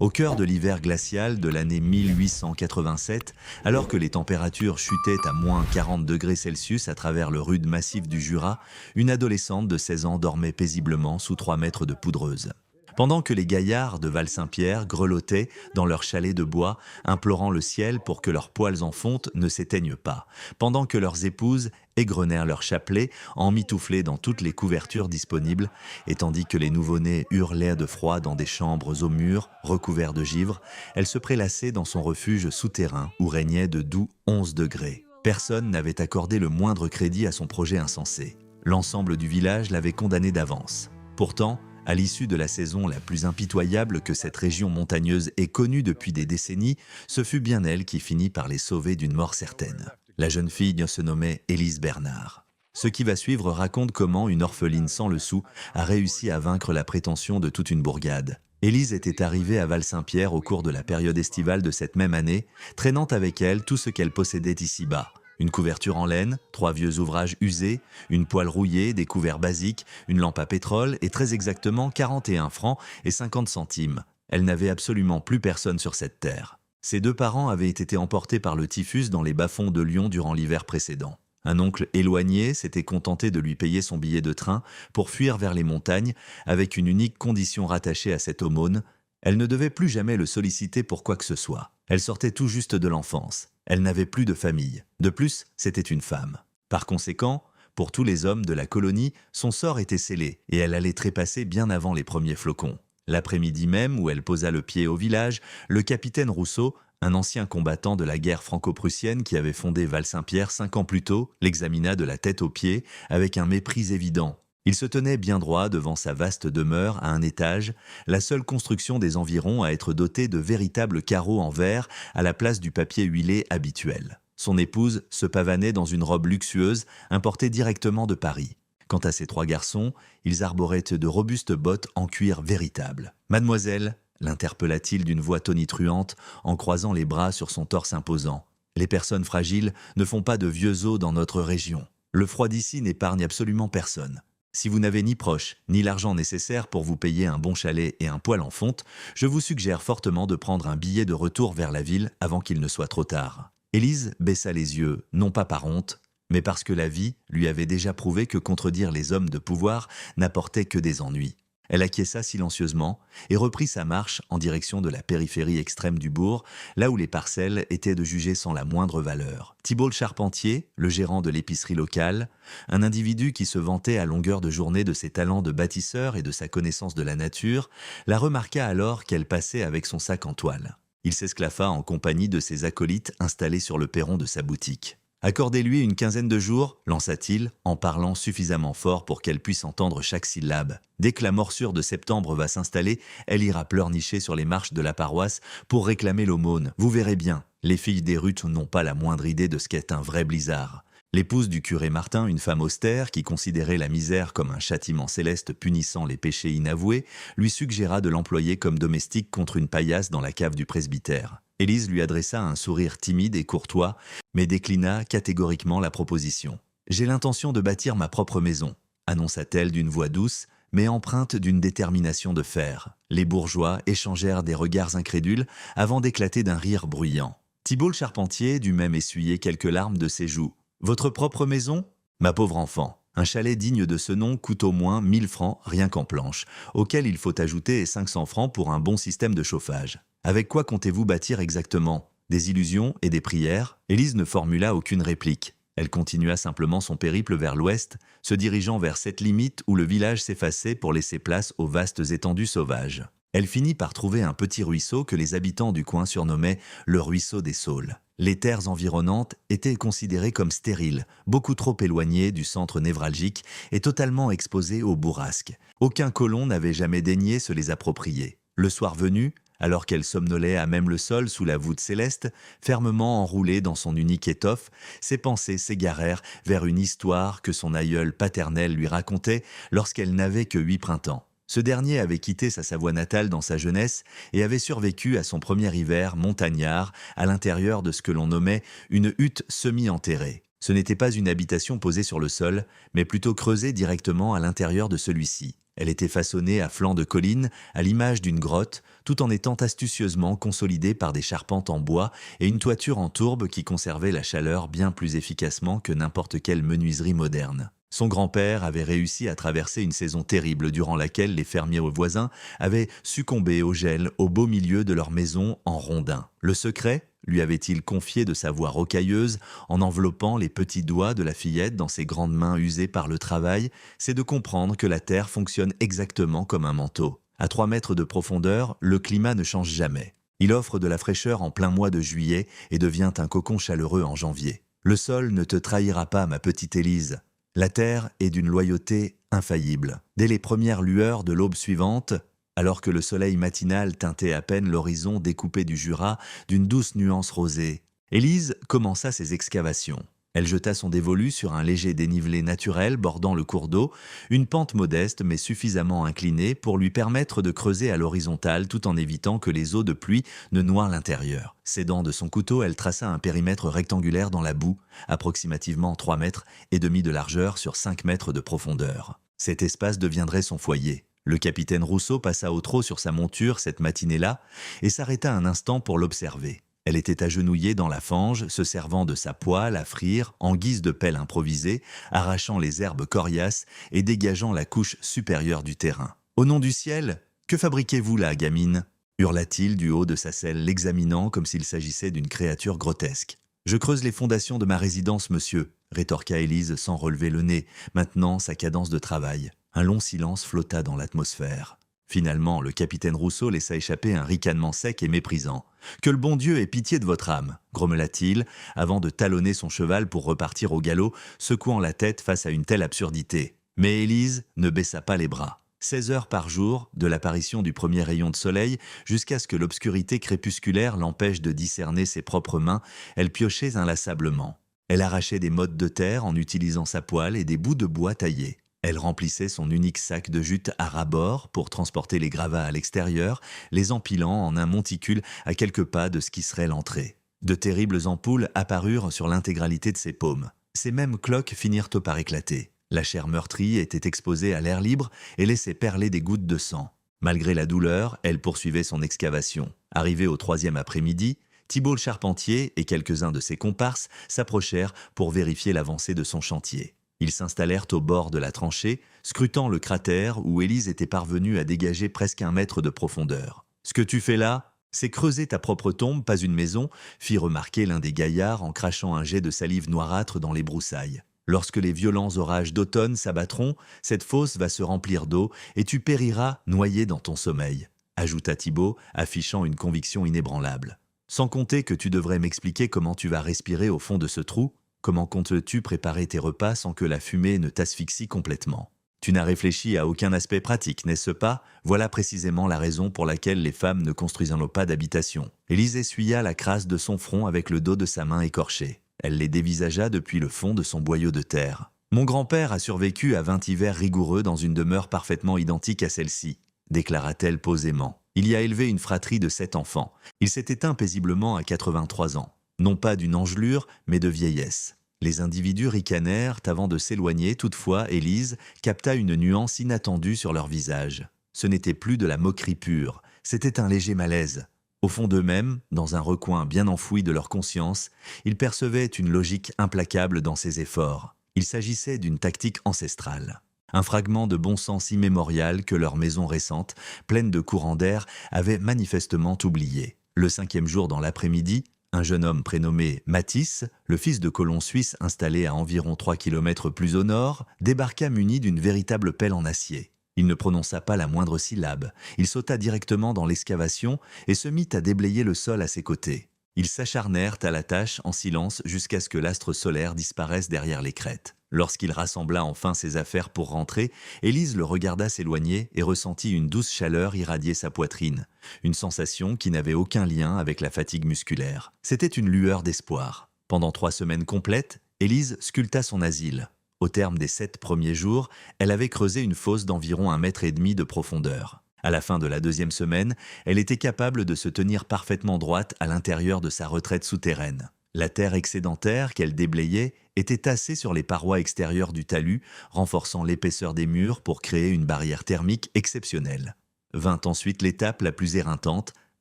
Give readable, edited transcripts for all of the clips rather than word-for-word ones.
Au cœur de l'hiver glacial de l'année 1887, alors que les températures chutaient à moins 40 degrés Celsius à travers le rude massif du Jura, une adolescente de 16 ans dormait paisiblement sous 3 mètres de poudreuse. Pendant que les gaillards de Val-Saint-Pierre grelottaient dans leur chalet de bois, implorant le ciel pour que leurs poils en fonte ne s'éteignent pas, pendant que leurs épouses égrenèrent leurs chapelets, emmitouflés dans toutes les couvertures disponibles, et tandis que les nouveau-nés hurlaient de froid dans des chambres aux murs recouverts de givre, elle se prélassait dans son refuge souterrain où régnait de doux 11 degrés. Personne n'avait accordé le moindre crédit à son projet insensé. L'ensemble du village l'avait condamné d'avance. Pourtant, à l'issue de la saison la plus impitoyable que cette région montagneuse ait connue depuis des décennies, ce fut bien elle qui finit par les sauver d'une mort certaine. La jeune fille se nommait Élise Bernard. Ce qui va suivre raconte comment une orpheline sans le sou a réussi à vaincre la prétention de toute une bourgade. Élise était arrivée à Val-Saint-Pierre au cours de la période estivale de cette même année, traînant avec elle tout ce qu'elle possédait ici-bas. Une couverture en laine, 3 vieux ouvrages usés, une poêle rouillée, des couverts basiques, une lampe à pétrole et très exactement 41 francs et 50 centimes. Elle n'avait absolument plus personne sur cette terre. Ses 2 parents avaient été emportés par le typhus dans les bas-fonds de Lyon durant l'hiver précédent. Un oncle éloigné s'était contenté de lui payer son billet de train pour fuir vers les montagnes avec une unique condition rattachée à cette aumône. Elle ne devait plus jamais le solliciter pour quoi que ce soit. Elle sortait tout juste de l'enfance. Elle n'avait plus de famille. De plus, c'était une femme. Par conséquent, pour tous les hommes de la colonie, son sort était scellé et elle allait trépasser bien avant les premiers flocons. L'après-midi même où elle posa le pied au village, le capitaine Rousseau, un ancien combattant de la guerre franco-prussienne qui avait fondé Val-Saint-Pierre 5 ans plus tôt, l'examina de la tête aux pieds avec un mépris évident. Il se tenait bien droit devant sa vaste demeure à un étage, la seule construction des environs à être dotée de véritables carreaux en verre à la place du papier huilé habituel. Son épouse se pavanait dans une robe luxueuse importée directement de Paris. Quant à ses 3 garçons, ils arboraient de robustes bottes en cuir véritable. « Mademoiselle » l'interpella-t-il d'une voix tonitruante en croisant les bras sur son torse imposant. « Les personnes fragiles ne font pas de vieux os dans notre région. Le froid d'ici n'épargne absolument personne. Si vous n'avez ni proche, ni l'argent nécessaire pour vous payer un bon chalet et un poêle en fonte, je vous suggère fortement de prendre un billet de retour vers la ville avant qu'il ne soit trop tard. » Élise baissa les yeux, non pas par honte, mais parce que la vie lui avait déjà prouvé que contredire les hommes de pouvoir n'apportait que des ennuis. Elle acquiesça silencieusement et reprit sa marche en direction de la périphérie extrême du bourg, là où les parcelles étaient de juger sans la moindre valeur. Thibault le Charpentier, le gérant de l'épicerie locale, un individu qui se vantait à longueur de journée de ses talents de bâtisseur et de sa connaissance de la nature, la remarqua alors qu'elle passait avec son sac en toile. Il s'esclaffa en compagnie de ses acolytes installés sur le perron de sa boutique. « Accordez-lui une quinzaine de jours, lança-t-il, en parlant suffisamment fort pour qu'elle puisse entendre chaque syllabe. Dès que la morsure de septembre va s'installer, elle ira pleurnicher sur les marches de la paroisse pour réclamer l'aumône. Vous verrez bien, les filles des rutes n'ont pas la moindre idée de ce qu'est un vrai blizzard. » L'épouse du curé Martin, une femme austère qui considérait la misère comme un châtiment céleste punissant les péchés inavoués, lui suggéra de l'employer comme domestique contre une paillasse dans la cave du presbytère. Élise lui adressa un sourire timide et courtois, mais déclina catégoriquement la proposition. « J'ai l'intention de bâtir ma propre maison », annonça-t-elle d'une voix douce, mais empreinte d'une détermination de fer. Les bourgeois échangèrent des regards incrédules avant d'éclater d'un rire bruyant. Thibault le Charpentier dut même essuyer quelques larmes de ses joues. « Votre propre maison ? Ma pauvre enfant, un chalet digne de ce nom coûte au moins 1000 francs rien qu'en planches, auquel il faut ajouter 500 francs pour un bon système de chauffage. Avec quoi comptez-vous bâtir exactement ? Des illusions et des prières ?» Élise ne formula aucune réplique. Elle continua simplement son périple vers l'ouest, se dirigeant vers cette limite où le village s'effaçait pour laisser place aux vastes étendues sauvages. Elle finit par trouver un petit ruisseau que les habitants du coin surnommaient le ruisseau des Saules. Les terres environnantes étaient considérées comme stériles, beaucoup trop éloignées du centre névralgique et totalement exposées aux bourrasques. Aucun colon n'avait jamais daigné se les approprier. Le soir venu, alors qu'elle somnolait à même le sol sous la voûte céleste, fermement enroulée dans son unique étoffe, ses pensées s'égarèrent vers une histoire que son aïeul paternel lui racontait lorsqu'elle n'avait que 8 printemps. Ce dernier avait quitté sa Savoie natale dans sa jeunesse et avait survécu à son premier hiver montagnard à l'intérieur de ce que l'on nommait une hutte semi-enterrée. Ce n'était pas une habitation posée sur le sol, mais plutôt creusée directement à l'intérieur de celui-ci. Elle était façonnée à flanc de colline, à l'image d'une grotte, tout en étant astucieusement consolidée par des charpentes en bois et une toiture en tourbe qui conservait la chaleur bien plus efficacement que n'importe quelle menuiserie moderne. Son grand-père avait réussi à traverser une saison terrible durant laquelle les fermiers voisins avaient succombé au gel au beau milieu de leur maison en rondins. Le secret, lui avait-il confié de sa voix rocailleuse en enveloppant les petits doigts de la fillette dans ses grandes mains usées par le travail, c'est de comprendre que la terre fonctionne exactement comme un manteau. À 3 mètres de profondeur, le climat ne change jamais. Il offre de la fraîcheur en plein mois de juillet et devient un cocon chaleureux en janvier. Le sol ne te trahira pas, ma petite Élise. La terre est d'une loyauté infaillible. Dès les premières lueurs de l'aube suivante, alors que le soleil matinal teintait à peine l'horizon découpé du Jura d'une douce nuance rosée, Élise commença ses excavations. Elle jeta son dévolu sur un léger dénivelé naturel bordant le cours d'eau, une pente modeste mais suffisamment inclinée pour lui permettre de creuser à l'horizontale tout en évitant que les eaux de pluie ne noient l'intérieur. S'aidant de son couteau, elle traça un périmètre rectangulaire dans la boue, approximativement 3 mètres et demi de largeur sur 5 mètres de profondeur. Cet espace deviendrait son foyer. Le capitaine Rousseau passa au trot sur sa monture cette matinée-là et s'arrêta un instant pour l'observer. Elle était agenouillée dans la fange, se servant de sa poêle à frire en guise de pelle improvisée, arrachant les herbes coriaces et dégageant la couche supérieure du terrain. « Au nom du ciel, que fabriquez-vous là, gamine ?» hurla-t-il du haut de sa selle, l'examinant comme s'il s'agissait d'une créature grotesque. « Je creuse les fondations de ma résidence, monsieur », rétorqua Élise sans relever le nez, maintenant sa cadence de travail. Un long silence flotta dans l'atmosphère. Finalement, le capitaine Rousseau laissa échapper un ricanement sec et méprisant. « Que le bon Dieu ait pitié de votre âme !» grommela-t-il, avant de talonner son cheval pour repartir au galop, secouant la tête face à une telle absurdité. Mais Élise ne baissa pas les bras. 16 heures par jour, de l'apparition du premier rayon de soleil jusqu'à ce que l'obscurité crépusculaire l'empêche de discerner ses propres mains, elle piochait inlassablement. Elle arrachait des mottes de terre en utilisant sa poêle et des bouts de bois taillés. Elle remplissait son unique sac de jute à ras-bord pour transporter les gravats à l'extérieur, les empilant en un monticule à quelques pas de ce qui serait l'entrée. De terribles ampoules apparurent sur l'intégralité de ses paumes. Ces mêmes cloques finirent par éclater. La chair meurtrie était exposée à l'air libre et laissait perler des gouttes de sang. Malgré la douleur, elle poursuivait son excavation. Arrivé au 3e après-midi, Thibault le charpentier et quelques-uns de ses comparses s'approchèrent pour vérifier l'avancée de son chantier. Ils s'installèrent au bord de la tranchée, scrutant le cratère où Élise était parvenue à dégager presque 1 mètre de profondeur. « Ce que tu fais là, c'est creuser ta propre tombe, pas une maison », fit remarquer l'un des gaillards en crachant un jet de salive noirâtre dans les broussailles. « Lorsque les violents orages d'automne s'abattront, cette fosse va se remplir d'eau et tu périras noyé dans ton sommeil », ajouta Thibault, affichant une conviction inébranlable. « Sans compter que tu devrais m'expliquer comment tu vas respirer au fond de ce trou. Comment comptes-tu préparer tes repas sans que la fumée ne t'asphyxie complètement ? Tu n'as réfléchi à aucun aspect pratique, n'est-ce pas ? Voilà précisément la raison pour laquelle les femmes ne construisent pas d'habitation. » Élise essuya la crasse de son front avec le dos de sa main écorchée. Elle les dévisagea depuis le fond de son boyau de terre. « Mon grand-père a survécu à 20 hivers rigoureux dans une demeure parfaitement identique à celle-ci, déclara-t-elle posément. Il y a élevé une fratrie de 7 enfants. Il s'est éteint paisiblement à 83 ans. Non pas d'une engelure, mais de vieillesse. Les individus ricanèrent avant de s'éloigner, toutefois, Élise capta une nuance inattendue sur leur visage. Ce n'était plus de la moquerie pure, c'était un léger malaise. Au fond d'eux-mêmes, dans un recoin bien enfoui de leur conscience, ils percevaient une logique implacable dans ces efforts. Il s'agissait d'une tactique ancestrale. Un fragment de bon sens immémorial que leur maison récente, pleine de courants d'air, avait manifestement oublié. Le 5e jour dans l'après-midi, un jeune homme prénommé Matisse, le fils de colons suisses installé à environ 3 kilomètres plus au nord, débarqua muni d'une véritable pelle en acier. Il ne prononça pas la moindre syllabe. Il sauta directement dans l'excavation et se mit à déblayer le sol à ses côtés. Ils s'acharnèrent à la tâche en silence jusqu'à ce que l'astre solaire disparaisse derrière les crêtes. Lorsqu'il rassembla enfin ses affaires pour rentrer, Élise le regarda s'éloigner et ressentit une douce chaleur irradier sa poitrine, une sensation qui n'avait aucun lien avec la fatigue musculaire. C'était une lueur d'espoir. Pendant 3 semaines complètes, Élise sculpta son asile. Au terme des 7 premiers jours, elle avait creusé une fosse d'environ 1,5 mètre de profondeur. À la fin de la 2e semaine, elle était capable de se tenir parfaitement droite à l'intérieur de sa retraite souterraine. La terre excédentaire qu'elle déblayait étaient tassés sur les parois extérieures du talus, renforçant l'épaisseur des murs pour créer une barrière thermique exceptionnelle. Vint ensuite l'étape la plus éreintante,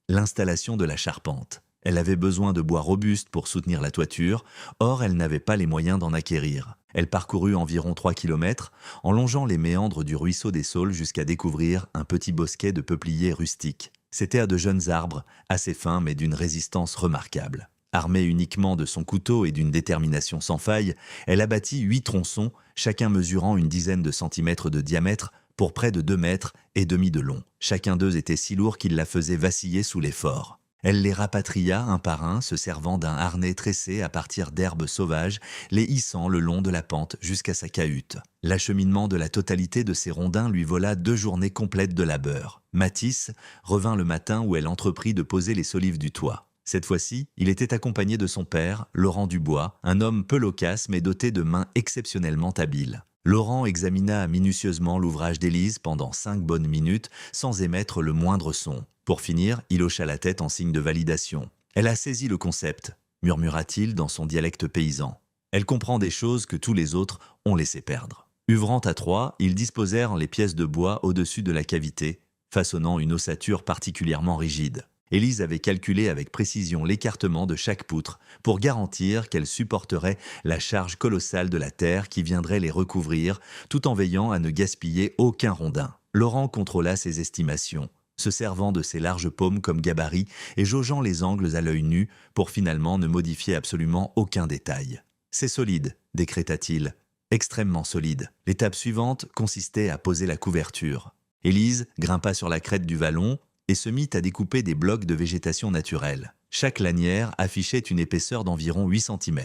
l'installation de la charpente. Elle avait besoin de bois robuste pour soutenir la toiture, or elle n'avait pas les moyens d'en acquérir. Elle parcourut environ 3 kilomètres, en longeant les méandres du ruisseau des Saules jusqu'à découvrir un petit bosquet de peupliers rustiques. C'étaient à de jeunes arbres, assez fins mais d'une résistance remarquable. Armée uniquement de son couteau et d'une détermination sans faille, elle abattit 8 tronçons, chacun mesurant une dizaine de centimètres de diamètre, pour près de 2 mètres et demi de long. Chacun d'eux était si lourd qu'il la faisait vaciller sous l'effort. Elle les rapatria un par un, se servant d'un harnais tressé à partir d'herbes sauvages, les hissant le long de la pente jusqu'à sa cahute. L'acheminement de la totalité de ces rondins lui vola 2 journées complètes de labeur. Mathis revint le matin où elle entreprit de poser les solives du toit. Cette fois-ci, il était accompagné de son père, Laurent Dubois, un homme peu loquace mais doté de mains exceptionnellement habiles. Laurent examina minutieusement l'ouvrage d'Élise pendant 5 bonnes minutes sans émettre le moindre son. Pour finir, il hocha la tête en signe de validation. « Elle a saisi le concept », murmura-t-il dans son dialecte paysan. « Elle comprend des choses que tous les autres ont laissé perdre. » Œuvrant à 3, ils disposèrent les pièces de bois au-dessus de la cavité, façonnant une ossature particulièrement rigide. Élise avait calculé avec précision l'écartement de chaque poutre pour garantir qu'elle supporterait la charge colossale de la terre qui viendrait les recouvrir, tout en veillant à ne gaspiller aucun rondin. Laurent contrôla ses estimations, se servant de ses larges paumes comme gabarit et jaugeant les angles à l'œil nu pour finalement ne modifier absolument aucun détail. « C'est solide », décréta-t-il, « extrêmement solide. » L'étape suivante consistait à poser la couverture. Élise grimpa sur la crête du vallon et se mit à découper des blocs de végétation naturelle. Chaque lanière affichait une épaisseur d'environ 8 cm,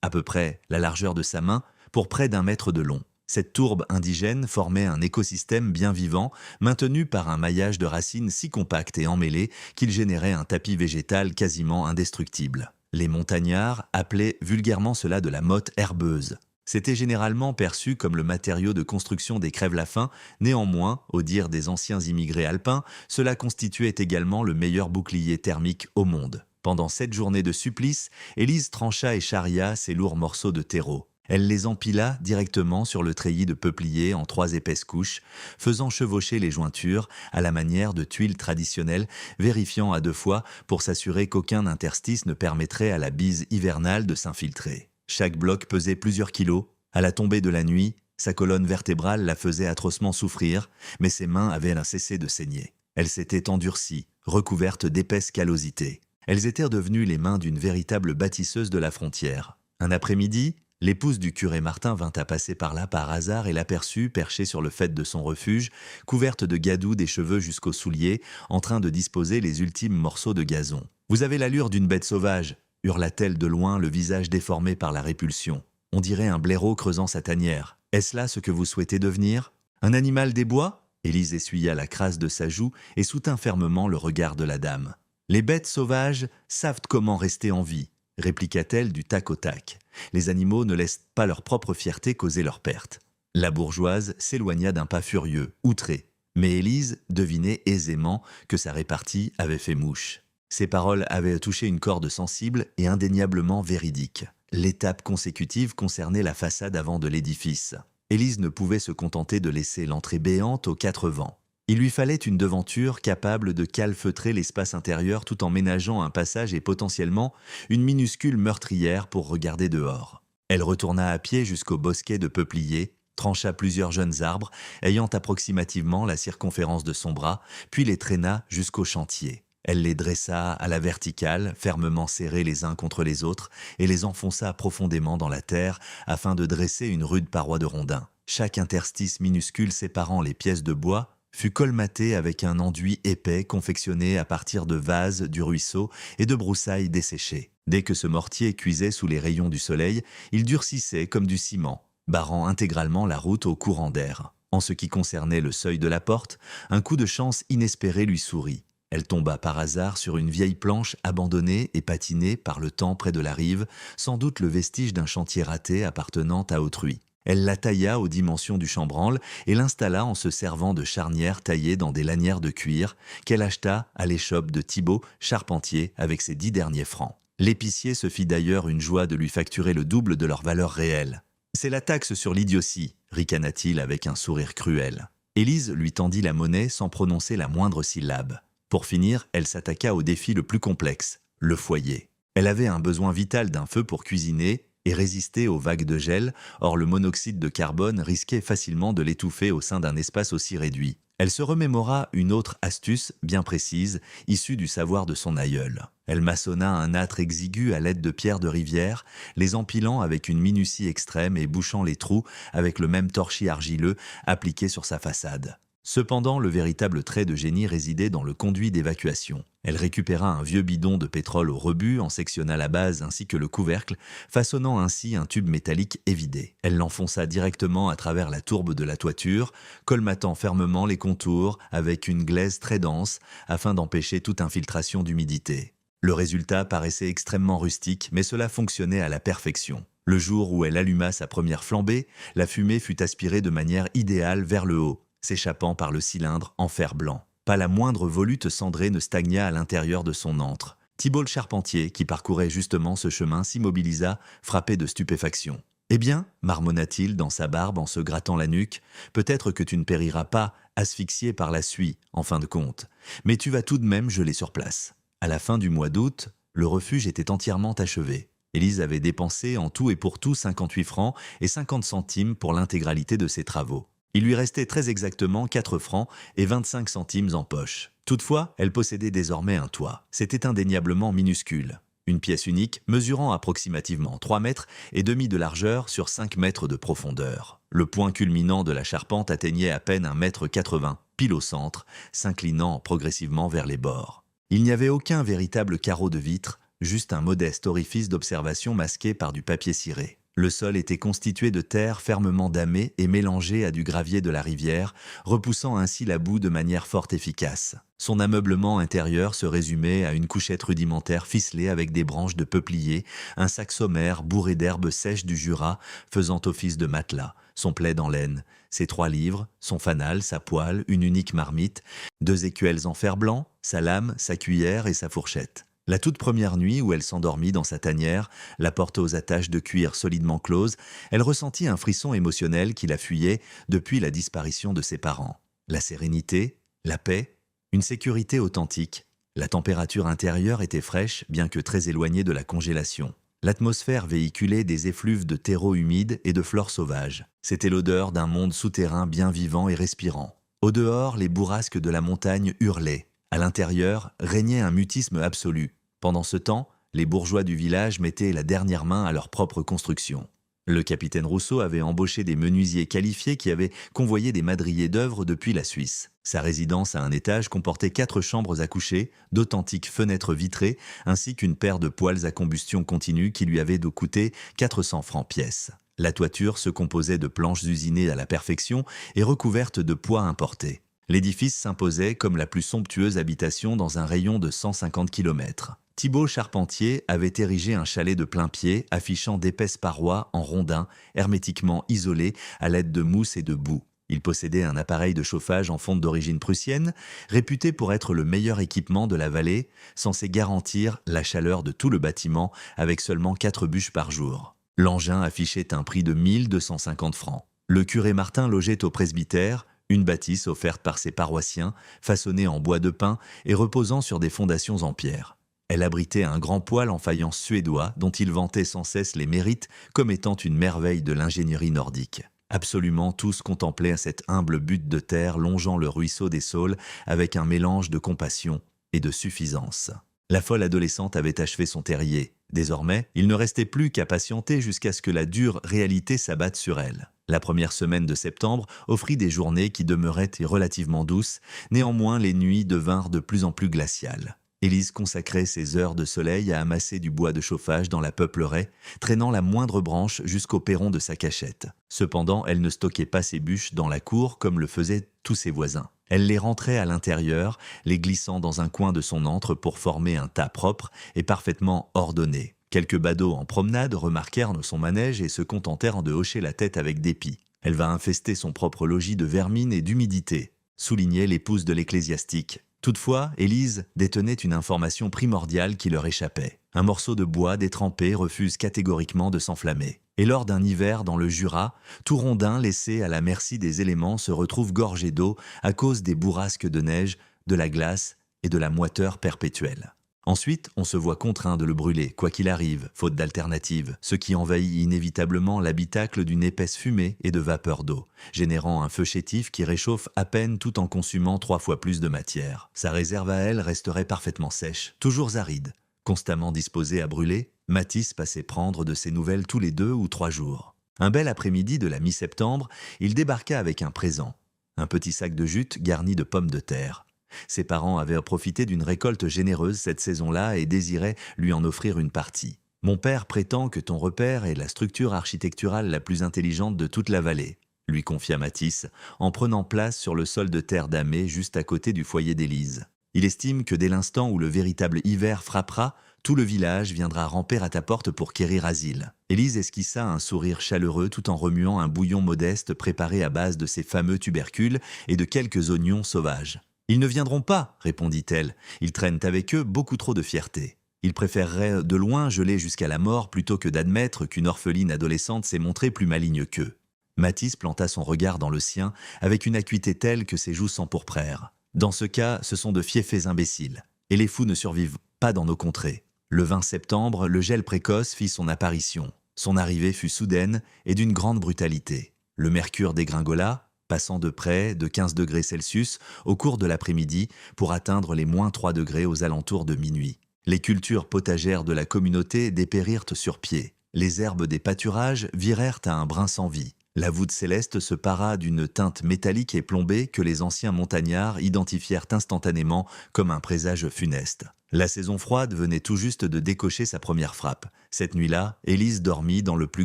à peu près la largeur de sa main, pour près d'1 mètre de long. Cette tourbe indigène formait un écosystème bien vivant, maintenu par un maillage de racines si compact et emmêlé qu'il générait un tapis végétal quasiment indestructible. Les montagnards appelaient vulgairement cela de la motte herbeuse. C'était généralement perçu comme le matériau de construction des crèves-la-faim, néanmoins, au dire des anciens immigrés alpins, cela constituait également le meilleur bouclier thermique au monde. Pendant 7 journées de supplice, Élise trancha et charria ces lourds morceaux de terreau. Elle les empila directement sur le treillis de peuplier en 3 épaisses couches, faisant chevaucher les jointures à la manière de tuiles traditionnelles, vérifiant à 2 fois pour s'assurer qu'aucun interstice ne permettrait à la bise hivernale de s'infiltrer. Chaque bloc pesait plusieurs kilos. À la tombée de la nuit, sa colonne vertébrale la faisait atrocement souffrir, mais ses mains avaient cessé de saigner. Elles s'étaient endurcies, recouvertes d'épaisses callosités. Elles étaient devenues les mains d'une véritable bâtisseuse de la frontière. Un après-midi, l'épouse du curé Martin vint à passer par là par hasard et l'aperçut, perchée sur le faîte de son refuge, couverte de gadou des cheveux jusqu'aux souliers, en train de disposer les ultimes morceaux de gazon. « Vous avez l'allure d'une bête sauvage !» hurla-t-elle de loin, le visage déformé par la répulsion. On dirait un blaireau creusant sa tanière. Est-ce là ce que vous souhaitez devenir? Un animal des bois? Élise essuya la crasse de sa joue et soutint fermement le regard de la dame. Les bêtes sauvages savent comment rester en vie, répliqua-t-elle du tac au tac. Les animaux ne laissent pas leur propre fierté causer leur perte. La bourgeoise s'éloigna d'un pas furieux, outrée. Mais Élise devinait aisément que sa répartie avait fait mouche. Ces paroles avaient touché une corde sensible et indéniablement véridique. L'étape consécutive concernait la façade avant de l'édifice. Élise ne pouvait se contenter de laisser l'entrée béante aux 4 vents. Il lui fallait une devanture capable de calfeutrer l'espace intérieur tout en ménageant un passage et potentiellement une minuscule meurtrière pour regarder dehors. Elle retourna à pied jusqu'au bosquet de peupliers, trancha plusieurs jeunes arbres ayant approximativement la circonférence de son bras, puis les traîna jusqu'au chantier. Elle les dressa à la verticale, fermement serrés les uns contre les autres, et les enfonça profondément dans la terre afin de dresser une rude paroi de rondins. Chaque interstice minuscule séparant les pièces de bois fut colmaté avec un enduit épais confectionné à partir de vases du ruisseau et de broussailles desséchées. Dès que ce mortier cuisait sous les rayons du soleil, il durcissait comme du ciment, barrant intégralement la route au courant d'air. En ce qui concernait le seuil de la porte, un coup de chance inespéré lui sourit. Elle tomba par hasard sur une vieille planche abandonnée et patinée par le temps près de la rive, sans doute le vestige d'un chantier raté appartenant à autrui. Elle la tailla aux dimensions du chambranle et l'installa en se servant de charnières taillées dans des lanières de cuir qu'elle acheta à l'échoppe de Thibaut, charpentier, avec ses 10 derniers francs. L'épicier se fit d'ailleurs une joie de lui facturer le double de leur valeur réelle. « C'est la taxe sur l'idiotie », ricana-t-il avec un sourire cruel. Élise lui tendit la monnaie sans prononcer la moindre syllabe. Pour finir, elle s'attaqua au défi le plus complexe, le foyer. Elle avait un besoin vital d'un feu pour cuisiner et résister aux vagues de gel, or le monoxyde de carbone risquait facilement de l'étouffer au sein d'un espace aussi réduit. Elle se remémora une autre astuce bien précise, issue du savoir de son aïeul. Elle maçonna un âtre exigu à l'aide de pierres de rivière, les empilant avec une minutie extrême et bouchant les trous avec le même torchis argileux appliqué sur sa façade. Cependant, le véritable trait de génie résidait dans le conduit d'évacuation. Elle récupéra un vieux bidon de pétrole au rebut, en sectionna la base ainsi que le couvercle, façonnant ainsi un tube métallique évidé. Elle l'enfonça directement à travers la tourbe de la toiture, colmatant fermement les contours avec une glaise très dense afin d'empêcher toute infiltration d'humidité. Le résultat paraissait extrêmement rustique, mais cela fonctionnait à la perfection. Le jour où elle alluma sa première flambée, la fumée fut aspirée de manière idéale vers le haut, s'échappant par le cylindre en fer blanc. Pas la moindre volute cendrée ne stagna à l'intérieur de son antre. Thibault le charpentier, qui parcourait justement ce chemin, s'immobilisa, frappé de stupéfaction. « Eh bien, marmonna-t-il dans sa barbe en se grattant la nuque, peut-être que tu ne périras pas, asphyxié par la suie, en fin de compte, mais tu vas tout de même geler sur place. » À la fin du mois d'août, le refuge était entièrement achevé. Élise avait dépensé en tout et pour tout 58 francs et 50 centimes pour l'intégralité de ses travaux. Il lui restait très exactement 4 francs et 25 centimes en poche. Toutefois, elle possédait désormais un toit. C'était indéniablement minuscule. Une pièce unique mesurant approximativement 3 mètres et demi de largeur sur 5 mètres de profondeur. Le point culminant de la charpente atteignait à peine 1,80 m, pile au centre, s'inclinant progressivement vers les bords. Il n'y avait aucun véritable carreau de vitre, juste un modeste orifice d'observation masqué par du papier ciré. Le sol était constitué de terre fermement damée et mélangée à du gravier de la rivière, repoussant ainsi la boue de manière fort efficace. Son ameublement intérieur se résumait à une couchette rudimentaire ficelée avec des branches de peuplier, un sac sommaire bourré d'herbes sèches du Jura faisant office de matelas, son plaid en laine, ses 3 livres, son fanal, sa poêle, une unique marmite, 2 écuelles en fer blanc, sa lame, sa cuillère et sa fourchette. La toute première nuit où elle s'endormit dans sa tanière, la porte aux attaches de cuir solidement close, elle ressentit un frisson émotionnel qui la fuyait depuis la disparition de ses parents. La sérénité, la paix, une sécurité authentique. La température intérieure était fraîche, bien que très éloignée de la congélation. L'atmosphère véhiculait des effluves de terreau humide et de fleurs sauvages. C'était l'odeur d'un monde souterrain bien vivant et respirant. Au dehors, les bourrasques de la montagne hurlaient. À l'intérieur, régnait un mutisme absolu. Pendant ce temps, les bourgeois du village mettaient la dernière main à leur propre construction. Le capitaine Rousseau avait embauché des menuisiers qualifiés qui avaient convoyé des madriers d'œuvre depuis la Suisse. Sa résidence à un étage comportait 4 chambres à coucher, d'authentiques fenêtres vitrées, ainsi qu'une paire de poêles à combustion continue qui lui avaient coûté 400 francs pièce. La toiture se composait de planches usinées à la perfection et recouvertes de pois importés. L'édifice s'imposait comme la plus somptueuse habitation dans un rayon de 150 km. Thibault Charpentier avait érigé un chalet de plain-pied affichant d'épaisses parois en rondins, hermétiquement isolées à l'aide de mousse et de boue. Il possédait un appareil de chauffage en fonte d'origine prussienne, réputé pour être le meilleur équipement de la vallée, censé garantir la chaleur de tout le bâtiment avec seulement 4 bûches par jour. L'engin affichait un prix de 1250 francs. Le curé Martin logeait au presbytère, une bâtisse offerte par ses paroissiens, façonnée en bois de pin et reposant sur des fondations en pierre. Elle abritait un grand poêle en faïence suédois dont il vantait sans cesse les mérites comme étant une merveille de l'ingénierie nordique. Absolument tous contemplaient cette humble butte de terre longeant le ruisseau des Saules avec un mélange de compassion et de suffisance. La folle adolescente avait achevé son terrier. Désormais, il ne restait plus qu'à patienter jusqu'à ce que la dure réalité s'abatte sur elle. La première semaine de septembre offrit des journées qui demeuraient relativement douces, néanmoins les nuits devinrent de plus en plus glaciales. Élise consacrait ses heures de soleil à amasser du bois de chauffage dans la peuplerie, traînant la moindre branche jusqu'au perron de sa cachette. Cependant, elle ne stockait pas ses bûches dans la cour comme le faisaient tous ses voisins. Elle les rentrait à l'intérieur, les glissant dans un coin de son antre pour former un tas propre et parfaitement ordonné. Quelques badauds en promenade remarquèrent son manège et se contentèrent de hocher la tête avec dépit. Elle va infester son propre logis de vermine et d'humidité, soulignait l'épouse de l'ecclésiastique. Toutefois, Élise détenait une information primordiale qui leur échappait. Un morceau de bois détrempé refuse catégoriquement de s'enflammer. Et lors d'un hiver dans le Jura, tout rondin laissé à la merci des éléments se retrouve gorgé d'eau à cause des bourrasques de neige, de la glace et de la moiteur perpétuelle. Ensuite, on se voit contraint de le brûler, quoi qu'il arrive, faute d'alternative, ce qui envahit inévitablement l'habitacle d'une épaisse fumée et de vapeur d'eau, générant un feu chétif qui réchauffe à peine tout en consumant 3 fois plus de matière. Sa réserve à elle resterait parfaitement sèche, toujours aride. Constamment disposé à brûler, Matisse passait prendre de ses nouvelles tous les 2 ou 3 jours. Un bel après-midi de la mi-septembre, il débarqua avec un présent, un petit sac de jute garni de pommes de terre. Ses parents avaient profité d'une récolte généreuse cette saison-là et désiraient lui en offrir une partie. « Mon père prétend que ton repère est la structure architecturale la plus intelligente de toute la vallée », lui confia Matisse, en prenant place sur le sol de terre damé juste à côté du foyer d'Élise. « Il estime que dès l'instant où le véritable hiver frappera, tout le village viendra ramper à ta porte pour quérir asile. » Élise esquissa un sourire chaleureux tout en remuant un bouillon modeste préparé à base de ces fameux tubercules et de quelques oignons sauvages. « Ils ne viendront pas, répondit-elle. Ils traînent avec eux beaucoup trop de fierté. Ils préféreraient de loin geler jusqu'à la mort plutôt que d'admettre qu'une orpheline adolescente s'est montrée plus maligne qu'eux. » Matisse planta son regard dans le sien avec une acuité telle que ses joues s'empourprèrent. « Dans ce cas, ce sont de fiefés imbéciles. Et les fous ne survivent pas dans nos contrées. » Le 20 septembre, le gel précoce fit son apparition. Son arrivée fut soudaine et d'une grande brutalité. Le mercure dégringola, passant de près de 15 degrés Celsius au cours de l'après-midi pour atteindre les moins 3 degrés aux alentours de minuit. Les cultures potagères de la communauté dépérirent sur pied. Les herbes des pâturages virèrent à un brin sans vie. La voûte céleste se para d'une teinte métallique et plombée que les anciens montagnards identifièrent instantanément comme un présage funeste. La saison froide venait tout juste de décocher sa première frappe. Cette nuit-là, Élise dormit dans le plus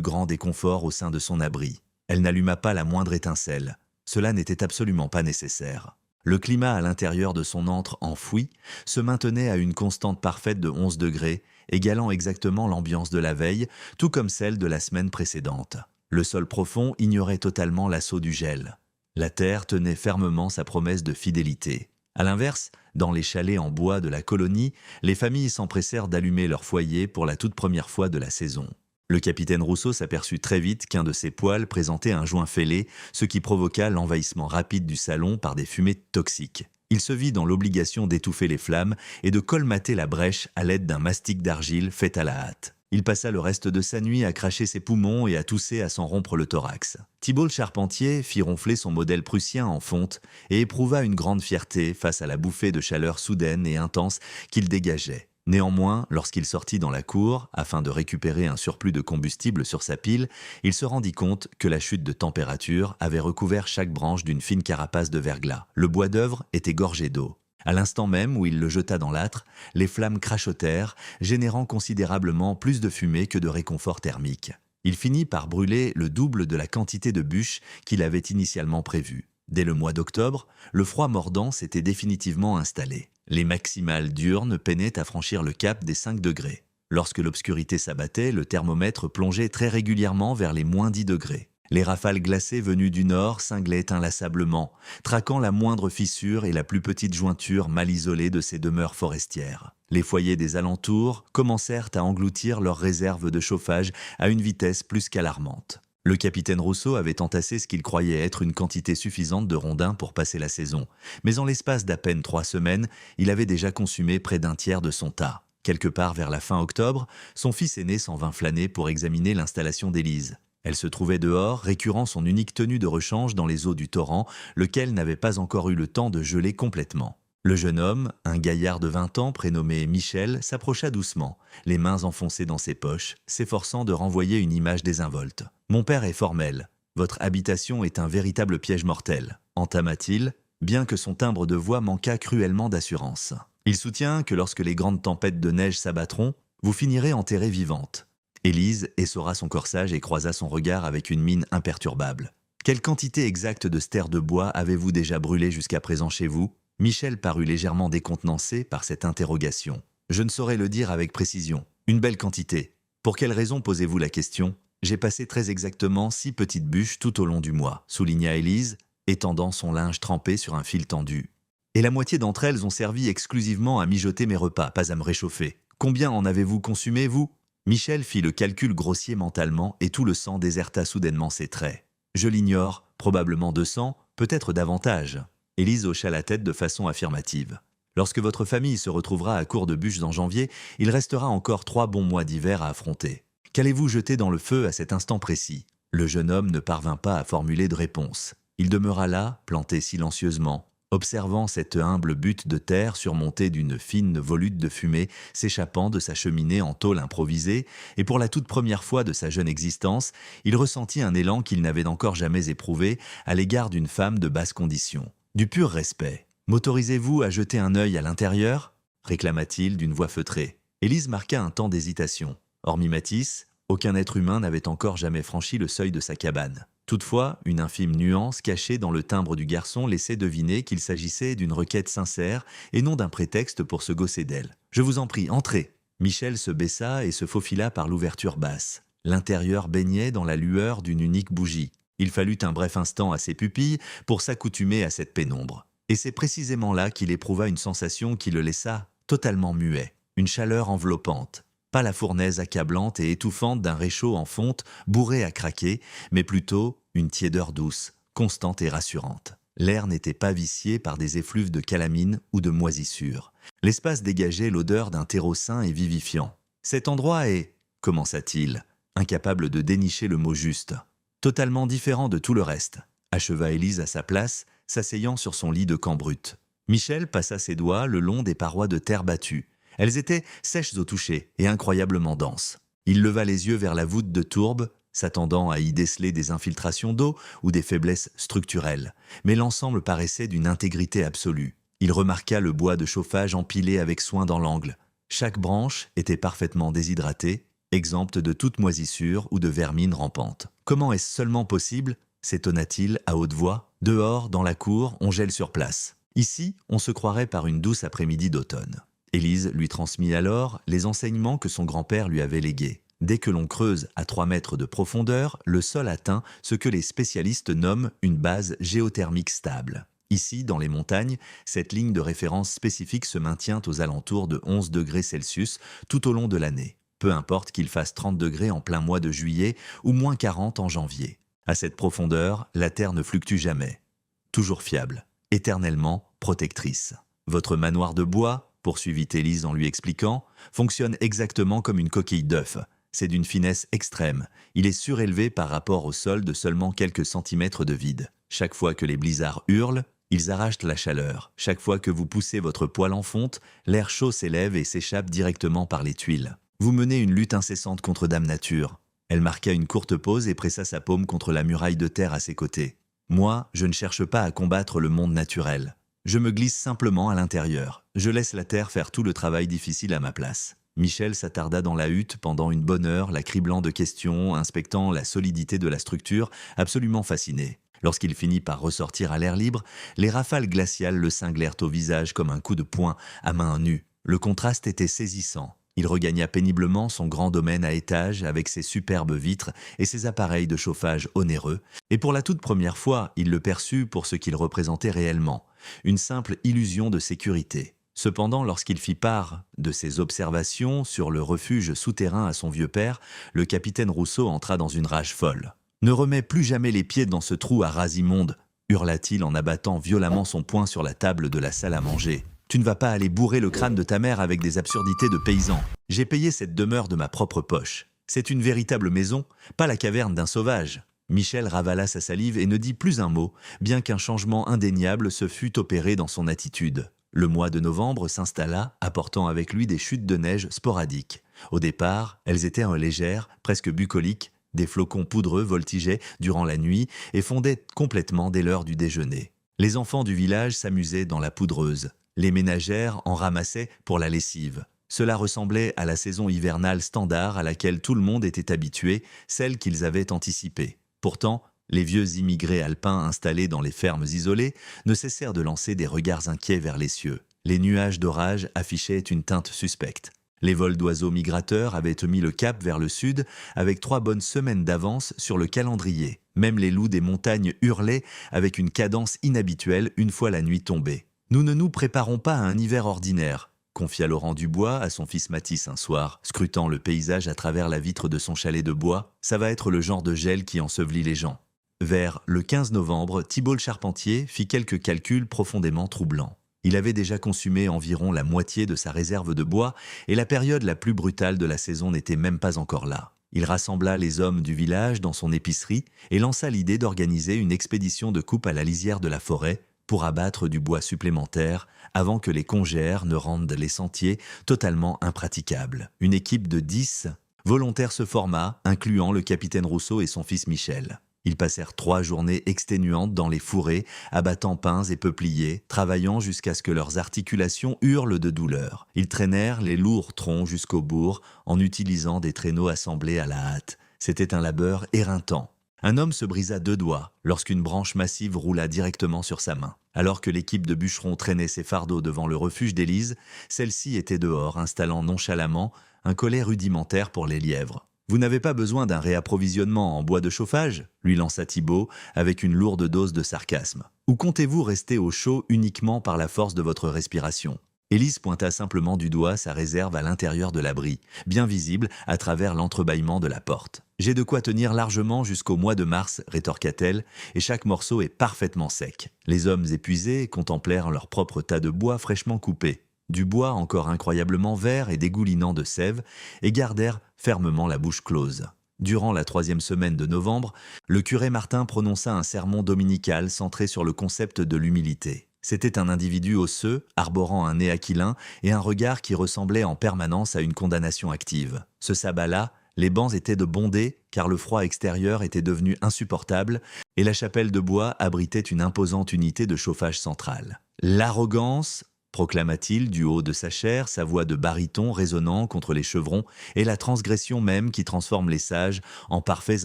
grand déconfort au sein de son abri. Elle n'alluma pas la moindre étincelle. Cela n'était absolument pas nécessaire. Le climat à l'intérieur de son antre enfoui se maintenait à une constante parfaite de 11 degrés, égalant exactement l'ambiance de la veille, tout comme celle de la semaine précédente. Le sol profond ignorait totalement l'assaut du gel. La terre tenait fermement sa promesse de fidélité. À l'inverse, dans les chalets en bois de la colonie, les familles s'empressèrent d'allumer leur foyer pour la toute première fois de la saison. Le capitaine Rousseau s'aperçut très vite qu'un de ses poêles présentait un joint fêlé, ce qui provoqua l'envahissement rapide du salon par des fumées toxiques. Il se vit dans l'obligation d'étouffer les flammes et de colmater la brèche à l'aide d'un mastic d'argile fait à la hâte. Il passa le reste de sa nuit à cracher ses poumons et à tousser à s'en rompre le thorax. Thibault le charpentier fit ronfler son modèle prussien en fonte et éprouva une grande fierté face à la bouffée de chaleur soudaine et intense qu'il dégageait. Néanmoins, lorsqu'il sortit dans la cour, afin de récupérer un surplus de combustible sur sa pile, il se rendit compte que la chute de température avait recouvert chaque branche d'une fine carapace de verglas. Le bois d'œuvre était gorgé d'eau. À l'instant même où il le jeta dans l'âtre, les flammes crachotèrent, générant considérablement plus de fumée que de réconfort thermique. Il finit par brûler le double de la quantité de bûches qu'il avait initialement prévue. Dès le mois d'octobre, le froid mordant s'était définitivement installé. Les maximales diurnes peinaient à franchir le cap des 5 degrés. Lorsque l'obscurité s'abattait, le thermomètre plongeait très régulièrement vers les moins 10 degrés. Les rafales glacées venues du nord cinglaient inlassablement, traquant la moindre fissure et la plus petite jointure mal isolée de ces demeures forestières. Les foyers des alentours commencèrent à engloutir leurs réserves de chauffage à une vitesse plus qu'alarmante. Le capitaine Rousseau avait entassé ce qu'il croyait être une quantité suffisante de rondins pour passer la saison, mais en l'espace d'à peine 3 semaines, il avait déjà consumé près d'un tiers de son tas. Quelque part vers la fin octobre, son fils aîné s'en vint flâner pour examiner l'installation d'Élise. Elle se trouvait dehors, récurant son unique tenue de rechange dans les eaux du torrent, lequel n'avait pas encore eu le temps de geler complètement. Le jeune homme, un gaillard de 20 ans prénommé Michel, s'approcha doucement, les mains enfoncées dans ses poches, s'efforçant de renvoyer une image désinvolte. « Mon père est formel. Votre habitation est un véritable piège mortel, » entama-t-il, bien que son timbre de voix manquât cruellement d'assurance. « Il soutient que lorsque les grandes tempêtes de neige s'abattront, vous finirez enterrée vivante. » Élise essorra son corsage et croisa son regard avec une mine imperturbable. « Quelle quantité exacte de stères de bois avez-vous déjà brûlé jusqu'à présent chez vous ?» Michel parut légèrement décontenancé par cette interrogation. « Je ne saurais le dire avec précision. Une belle quantité. Pour quelle raison posez-vous la question ? J'ai passé très exactement 6 petites bûches tout au long du mois, » souligna Élise, étendant son linge trempé sur un fil tendu. « Et la moitié d'entre elles ont servi exclusivement à mijoter mes repas, pas à me réchauffer. » Combien en avez-vous consumé, vous » Michel fit le calcul grossier mentalement et tout le sang déserta soudainement ses traits. « Je l'ignore, probablement 200, peut-être davantage. » Élise hocha la tête de façon affirmative. « Lorsque votre famille se retrouvera à court de bûches en janvier, il restera encore 3 bons mois d'hiver à affronter. Qu'allez-vous jeter dans le feu à cet instant précis ?» Le jeune homme ne parvint pas à formuler de réponse. Il demeura là, planté silencieusement, observant cette humble butte de terre surmontée d'une fine volute de fumée s'échappant de sa cheminée en tôle improvisée, et pour la toute première fois de sa jeune existence, il ressentit un élan qu'il n'avait encore jamais éprouvé à l'égard d'une femme de basse condition. Du pur respect. « M'autorisez-vous à jeter un œil à l'intérieur » réclama-t-il d'une voix feutrée. Élise marqua un temps d'hésitation. Hormis Matisse, aucun être humain n'avait encore jamais franchi le seuil de sa cabane. Toutefois, une infime nuance cachée dans le timbre du garçon laissait deviner qu'il s'agissait d'une requête sincère et non d'un prétexte pour se gausser d'elle. « Je vous en prie, entrez !» Michel se baissa et se faufila par l'ouverture basse. L'intérieur baignait dans la lueur d'une unique bougie. Il fallut un bref instant à ses pupilles pour s'accoutumer à cette pénombre. Et c'est précisément là qu'il éprouva une sensation qui le laissa totalement muet. Une chaleur enveloppante. Pas la fournaise accablante et étouffante d'un réchaud en fonte bourré à craquer, mais plutôt une tiédeur douce, constante et rassurante. L'air n'était pas vicié par des effluves de calamine ou de moisissure. L'espace dégageait l'odeur d'un terreau sain et vivifiant. « Cet endroit est… » commença-t-il, incapable de dénicher le mot juste. « Totalement différent de tout le reste », acheva Élise à sa place, s'asseyant sur son lit de cambrute. Michel passa ses doigts le long des parois de terre battue. Elles étaient sèches au toucher et incroyablement denses. Il leva les yeux vers la voûte de tourbe, s'attendant à y déceler des infiltrations d'eau ou des faiblesses structurelles. Mais l'ensemble paraissait d'une intégrité absolue. Il remarqua le bois de chauffage empilé avec soin dans l'angle. Chaque branche était parfaitement déshydratée, exempte de toute moisissure ou de vermine rampante. « Comment est-ce seulement possible ?» s'étonna-t-il à haute voix. « Dehors, dans la cour, on gèle sur place. Ici, on se croirait par une douce après-midi d'automne. » Élise lui transmit alors les enseignements que son grand-père lui avait légués. Dès que l'on creuse à 3 mètres de profondeur, le sol atteint ce que les spécialistes nomment une base géothermique stable. Ici, dans les montagnes, cette ligne de référence spécifique se maintient aux alentours de 11 degrés Celsius tout au long de l'année. Peu importe qu'il fasse 30 degrés en plein mois de juillet ou moins 40 en janvier. À cette profondeur, la Terre ne fluctue jamais. Toujours fiable, éternellement protectrice. Votre manoir de bois, poursuivit Élise en lui expliquant, fonctionne exactement comme une coquille d'œuf. C'est d'une finesse extrême. Il est surélevé par rapport au sol de seulement quelques centimètres de vide. Chaque fois que les blizzards hurlent, ils arrachent la chaleur. Chaque fois que vous poussez votre poêle en fonte, l'air chaud s'élève et s'échappe directement par les tuiles. Vous menez une lutte incessante contre Dame Nature. Elle marqua une courte pause et pressa sa paume contre la muraille de terre à ses côtés. Moi, je ne cherche pas à combattre le monde naturel. Je me glisse simplement à l'intérieur. Je laisse la terre faire tout le travail difficile à ma place. Michel s'attarda dans la hutte pendant une bonne heure, la criblant de questions, inspectant la solidité de la structure, absolument fasciné. Lorsqu'il finit par ressortir à l'air libre, les rafales glaciales le cinglèrent au visage comme un coup de poing à main nue. Le contraste était saisissant. Il regagna péniblement son grand domaine à étages avec ses superbes vitres et ses appareils de chauffage onéreux, et pour la toute première fois, il le perçut pour ce qu'il représentait réellement, une simple illusion de sécurité. Cependant, lorsqu'il fit part de ses observations sur le refuge souterrain à son vieux père, le capitaine Rousseau entra dans une rage folle. « Ne remets plus jamais les pieds dans ce trou à ras immonde !» hurla-t-il en abattant violemment son poing sur la table de la salle à manger. « Tu ne vas pas aller bourrer le crâne de ta mère avec des absurdités de paysans. J'ai payé cette demeure de ma propre poche. C'est une véritable maison, pas la caverne d'un sauvage. » Michel ravala sa salive et ne dit plus un mot, bien qu'un changement indéniable se fût opéré dans son attitude. Le mois de novembre s'installa, apportant avec lui des chutes de neige sporadiques. Au départ, elles étaient légères, presque bucoliques. Des flocons poudreux voltigeaient durant la nuit et fondaient complètement dès l'heure du déjeuner. Les enfants du village s'amusaient dans la poudreuse. Les ménagères en ramassaient pour la lessive. Cela ressemblait à la saison hivernale standard à laquelle tout le monde était habitué, celle qu'ils avaient anticipée. Pourtant, les vieux immigrés alpins installés dans les fermes isolées ne cessèrent de lancer des regards inquiets vers les cieux. Les nuages d'orage affichaient une teinte suspecte. Les vols d'oiseaux migrateurs avaient mis le cap vers le sud avec 3 bonnes semaines d'avance sur le calendrier. Même les loups des montagnes hurlaient avec une cadence inhabituelle une fois la nuit tombée. « Nous ne nous préparons pas à un hiver ordinaire », confia Laurent Dubois à son fils Mathis un soir, scrutant le paysage à travers la vitre de son chalet de bois. Ça va être le genre de gel qui ensevelit les gens. Vers le 15 novembre, Thibault le charpentier fit quelques calculs profondément troublants. Il avait déjà consumé environ la moitié de sa réserve de bois et la période la plus brutale de la saison n'était même pas encore là. Il rassembla les hommes du village dans son épicerie et lança l'idée d'organiser une expédition de coupe à la lisière de la forêt pour abattre du bois supplémentaire avant que les congères ne rendent les sentiers totalement impraticables. Une équipe de 10 volontaires se forma, incluant le capitaine Rousseau et son fils Michel. Ils passèrent 3 journées exténuantes dans les fourrés, abattant pins et peupliers, travaillant jusqu'à ce que leurs articulations hurlent de douleur. Ils traînèrent les lourds troncs jusqu'au bourg en utilisant des traîneaux assemblés à la hâte. C'était un labeur éreintant. Un homme se brisa 2 doigts lorsqu'une branche massive roula directement sur sa main. Alors que l'équipe de bûcherons traînait ses fardeaux devant le refuge d'Élise, celle-ci était dehors, installant nonchalamment un collet rudimentaire pour les lièvres. « Vous n'avez pas besoin d'un réapprovisionnement en bois de chauffage ?» lui lança Thibault avec une lourde dose de sarcasme. « Ou comptez-vous rester au chaud uniquement par la force de votre respiration ?» Élise pointa simplement du doigt sa réserve à l'intérieur de l'abri, bien visible à travers l'entrebâillement de la porte. « J'ai de quoi tenir largement jusqu'au mois de mars, rétorqua-t-elle, et chaque morceau est parfaitement sec. » Les hommes épuisés contemplèrent leur propre tas de bois fraîchement coupé. Du bois encore incroyablement vert et dégoulinant de sève, et gardèrent fermement la bouche close. Durant la 3e semaine de novembre, le curé Martin prononça un sermon dominical centré sur le concept de l'humilité. C'était un individu osseux, arborant un nez aquilin et un regard qui ressemblait en permanence à une condamnation active. Ce sabbat-là, les bancs étaient de bondés car le froid extérieur était devenu insupportable et la chapelle de bois abritait une imposante unité de chauffage central. L'arrogance, proclama-t-il du haut de sa chair, sa voix de baryton résonnant contre les chevrons, est la transgression même qui transforme les sages en parfaits